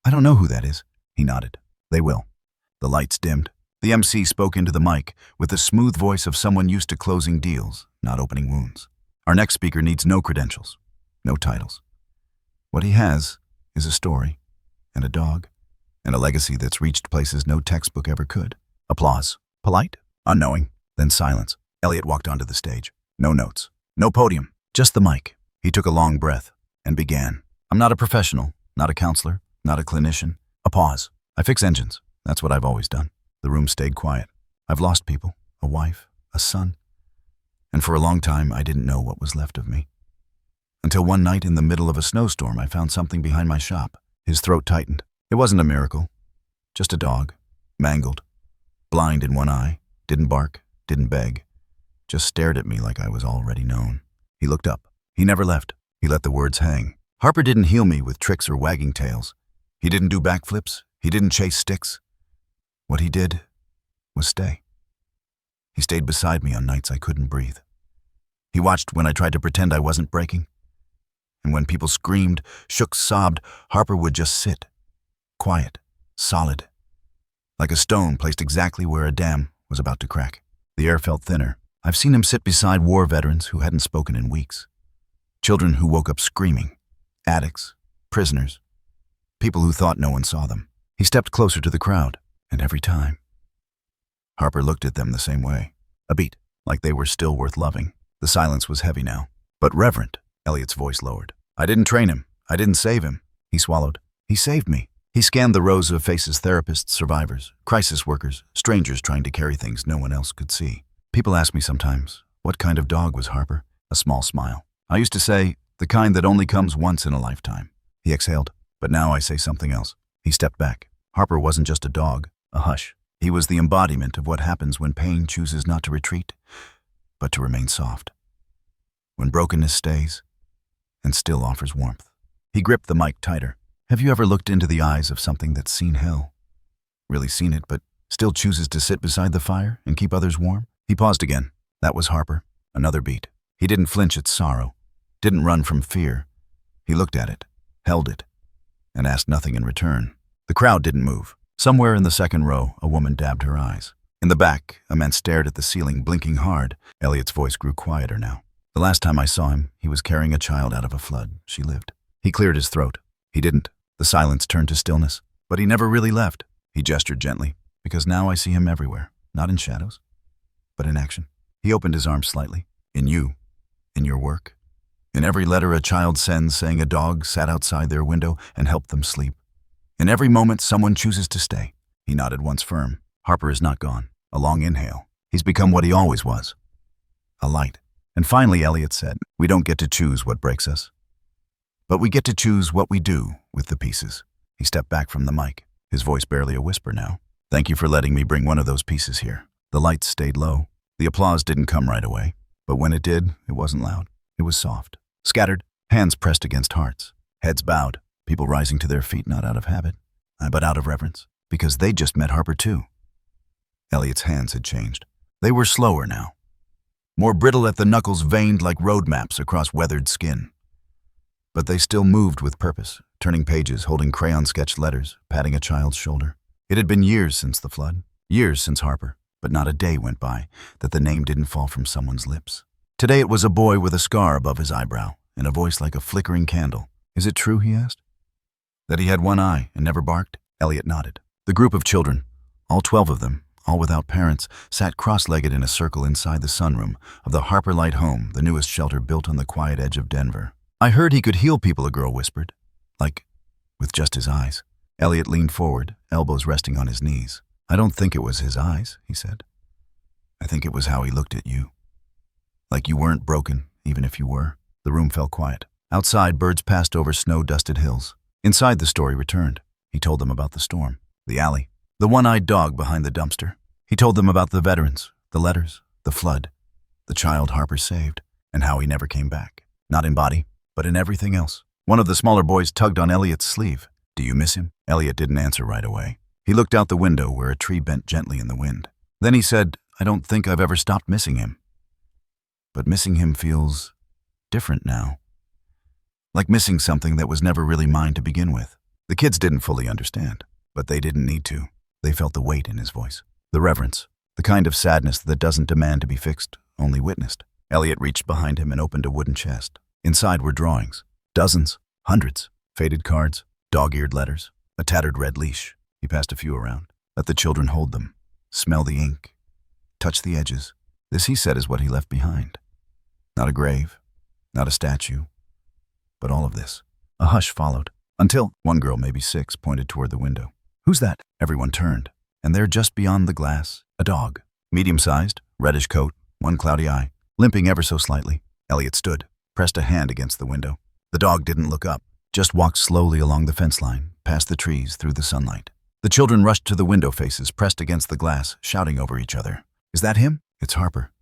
know who that is." He nodded. "They will." The lights dimmed. The MC spoke into the mic with the smooth voice of someone used to closing deals, not opening wounds. "Our next speaker needs no credentials, no titles. What he has is a story, and a dog, and a legacy that's reached places no textbook ever could." Applause. Polite? Unknowing. Then silence. Eliot walked onto the stage. No notes. No podium. Just the mic. He took a long breath and began. "I'm not a professional, not a counselor, not a clinician." A pause. "I fix engines. That's what I've always done." The room stayed quiet. "I've lost people, a wife, a son. And for a long time, I didn't know what was left of me. Until one night in the middle of a snowstorm, I found something behind my shop." His throat tightened. It wasn't a miracle. Just a dog, mangled, blind in one eye, didn't bark, didn't beg, just stared at me like I was already known. He looked up. He never left. He let the words hang. "Harper didn't heal me with tricks or wagging tails. He didn't do backflips. He didn't chase sticks. What he did was stay. He stayed beside me on nights I couldn't breathe. He watched when I tried to pretend I wasn't breaking. And when people screamed, shook, sobbed, Harper would just sit, quiet, solid, like a stone placed exactly where a dam was about to crack. The air felt thinner. I've seen him sit beside war veterans who hadn't spoken in weeks. Children who woke up screaming. Addicts. Prisoners. People who thought no one saw them. He stepped closer to the crowd, and every time, Harper looked at them the same way. A beat, like they were still worth loving. The silence was heavy now, but reverent. Eliot's voice lowered. "I didn't train him. I didn't save him." He swallowed. "He saved me." He scanned the rows of faces: therapists, survivors, crisis workers, strangers trying to carry things no one else could see. People ask me sometimes, what kind of dog was Harper? A small smile. I used to say, the kind that only comes once in a lifetime. He exhaled. But now I say something else. He stepped back. Harper wasn't just a dog, a hush. He was the embodiment of what happens when pain chooses not to retreat, but to remain soft. When brokenness stays and still offers warmth. He gripped the mic tighter. Have you ever looked into the eyes of something that's seen hell? Really seen it, but still chooses to sit beside the fire and keep others warm? He paused again. That was Harper. Another beat. He didn't flinch at sorrow. Didn't run from fear. He looked at it, held it, and asked nothing in return. The crowd didn't move. Somewhere in the second row, a woman dabbed her eyes. In the back, a man stared at the ceiling, blinking hard. Eliot's voice grew quieter now. The last time I saw him, he was carrying a child out of a flood. She lived. He cleared his throat. He didn't. The silence turned to stillness. But he never really left. He gestured gently, because now I see him everywhere. Not in shadows, but in action. He opened his arms slightly. In you. In your work. In every letter a child sends saying a dog sat outside their window and helped them sleep. In every moment, someone chooses to stay. He nodded once firm. Harper is not gone. A long inhale. He's become what he always was. A light. And finally, Eliot said, we don't get to choose what breaks us, but we get to choose what we do with the pieces. He stepped back from the mic, his voice barely a whisper now. Thank you for letting me bring one of those pieces here. The lights stayed low. The applause didn't come right away, but when it did, it wasn't loud. It was soft, scattered, hands pressed against hearts, heads bowed, people rising to their feet not out of habit, but out of reverence, because they'd just met Harper too. Eliot's hands had changed. They were slower now, more brittle at the knuckles, veined like road maps across weathered skin. But they still moved with purpose, turning pages, holding crayon-sketched letters, patting a child's shoulder. It had been years since the flood, years since Harper, but not a day went by that the name didn't fall from someone's lips. Today it was a boy with a scar above his eyebrow, and a voice like a flickering candle. Is it true, he asked, that he had one eye and never barked? Eliot nodded. The group of children, all 12 of them, all without parents, sat cross-legged in a circle inside the sunroom of the Harper Light home, the newest shelter built on the quiet edge of Denver. I heard he could heal people, a girl whispered, like, with just his eyes. Eliot leaned forward, elbows resting on his knees. I don't think it was his eyes, he said. I think it was how he looked at you. Like you weren't broken, even if you were. The room fell quiet. Outside, birds passed over snow-dusted hills. Inside, the story returned. He told them about the storm, the alley, the one-eyed dog behind the dumpster. He told them about the veterans, the letters, the flood, the child Harper saved, and how he never came back. Not in body, but in everything else. One of the smaller boys tugged on Eliot's sleeve. Do you miss him? Eliot didn't answer right away. He looked out the window where a tree bent gently in the wind. Then he said, I don't think I've ever stopped missing him. But missing him feels different now. Like missing something that was never really mine to begin with. The kids didn't fully understand, but they didn't need to. They felt the weight in his voice, the reverence, the kind of sadness that doesn't demand to be fixed, only witnessed. Eliot reached behind him and opened a wooden chest. Inside were drawings, dozens, hundreds, faded cards, dog-eared letters, a tattered red leash. He passed a few around. Let the children hold them, smell the ink, touch the edges. This, he said, is what he left behind. Not a grave, not a statue, but all of this. A hush followed, until one girl, maybe 6, pointed toward the window. Who's that? Everyone turned, and there just beyond the glass, a dog. Medium-sized, reddish coat, one cloudy eye, limping ever so slightly. Eliot stood, pressed a hand against the window. The dog didn't look up, just walked slowly along the fence line, past the trees, through the sunlight. The children rushed to the window faces, pressed against the glass, shouting over each other. Is that him? It's Harper.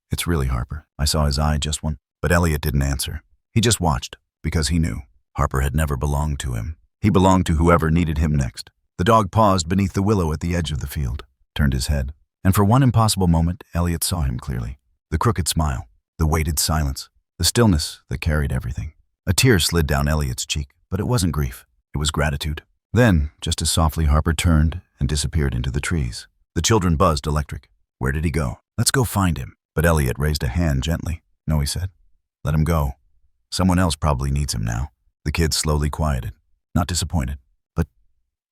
It's really Harper. I saw his eye just one. But Eliot didn't answer. He just watched, because he knew. Harper had never belonged to him. He belonged to whoever needed him next. The dog paused beneath the willow at the edge of the field, turned his head, and for one impossible moment, Eliot saw him clearly. The crooked smile, the weighted silence, the stillness that carried everything. A tear slid down Eliot's cheek, but it wasn't grief. It was gratitude. Then, just as softly, Harper turned and disappeared into the trees. The children buzzed electric. Where did he go? Let's go find him. But Eliot raised a hand gently. No, he said. Let him go. Someone else probably needs him now. The kids slowly quieted. Not disappointed, but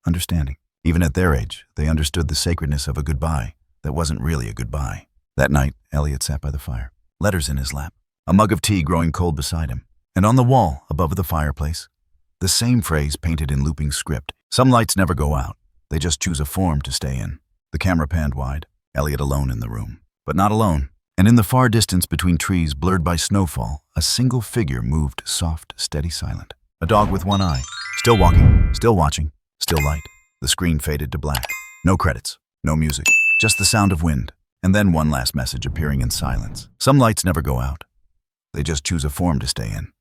understanding. Even at their age, they understood the sacredness of a goodbye that wasn't really a goodbye. That night, Eliot sat by the fire, letters in his lap, a mug of tea growing cold beside him. And on the wall, above the fireplace, the same phrase painted in looping script. Some lights never go out. They just choose a form to stay in. The camera panned wide, Eliot alone in the room. But not alone. And in the far distance between trees blurred by snowfall, a single figure moved, soft, steady, silent. A dog with one eye. Still walking, still watching, still light. The screen faded to black. No credits, no music, just the sound of wind. And then one last message appearing in silence. Some lights never go out. They just choose a form to stay in.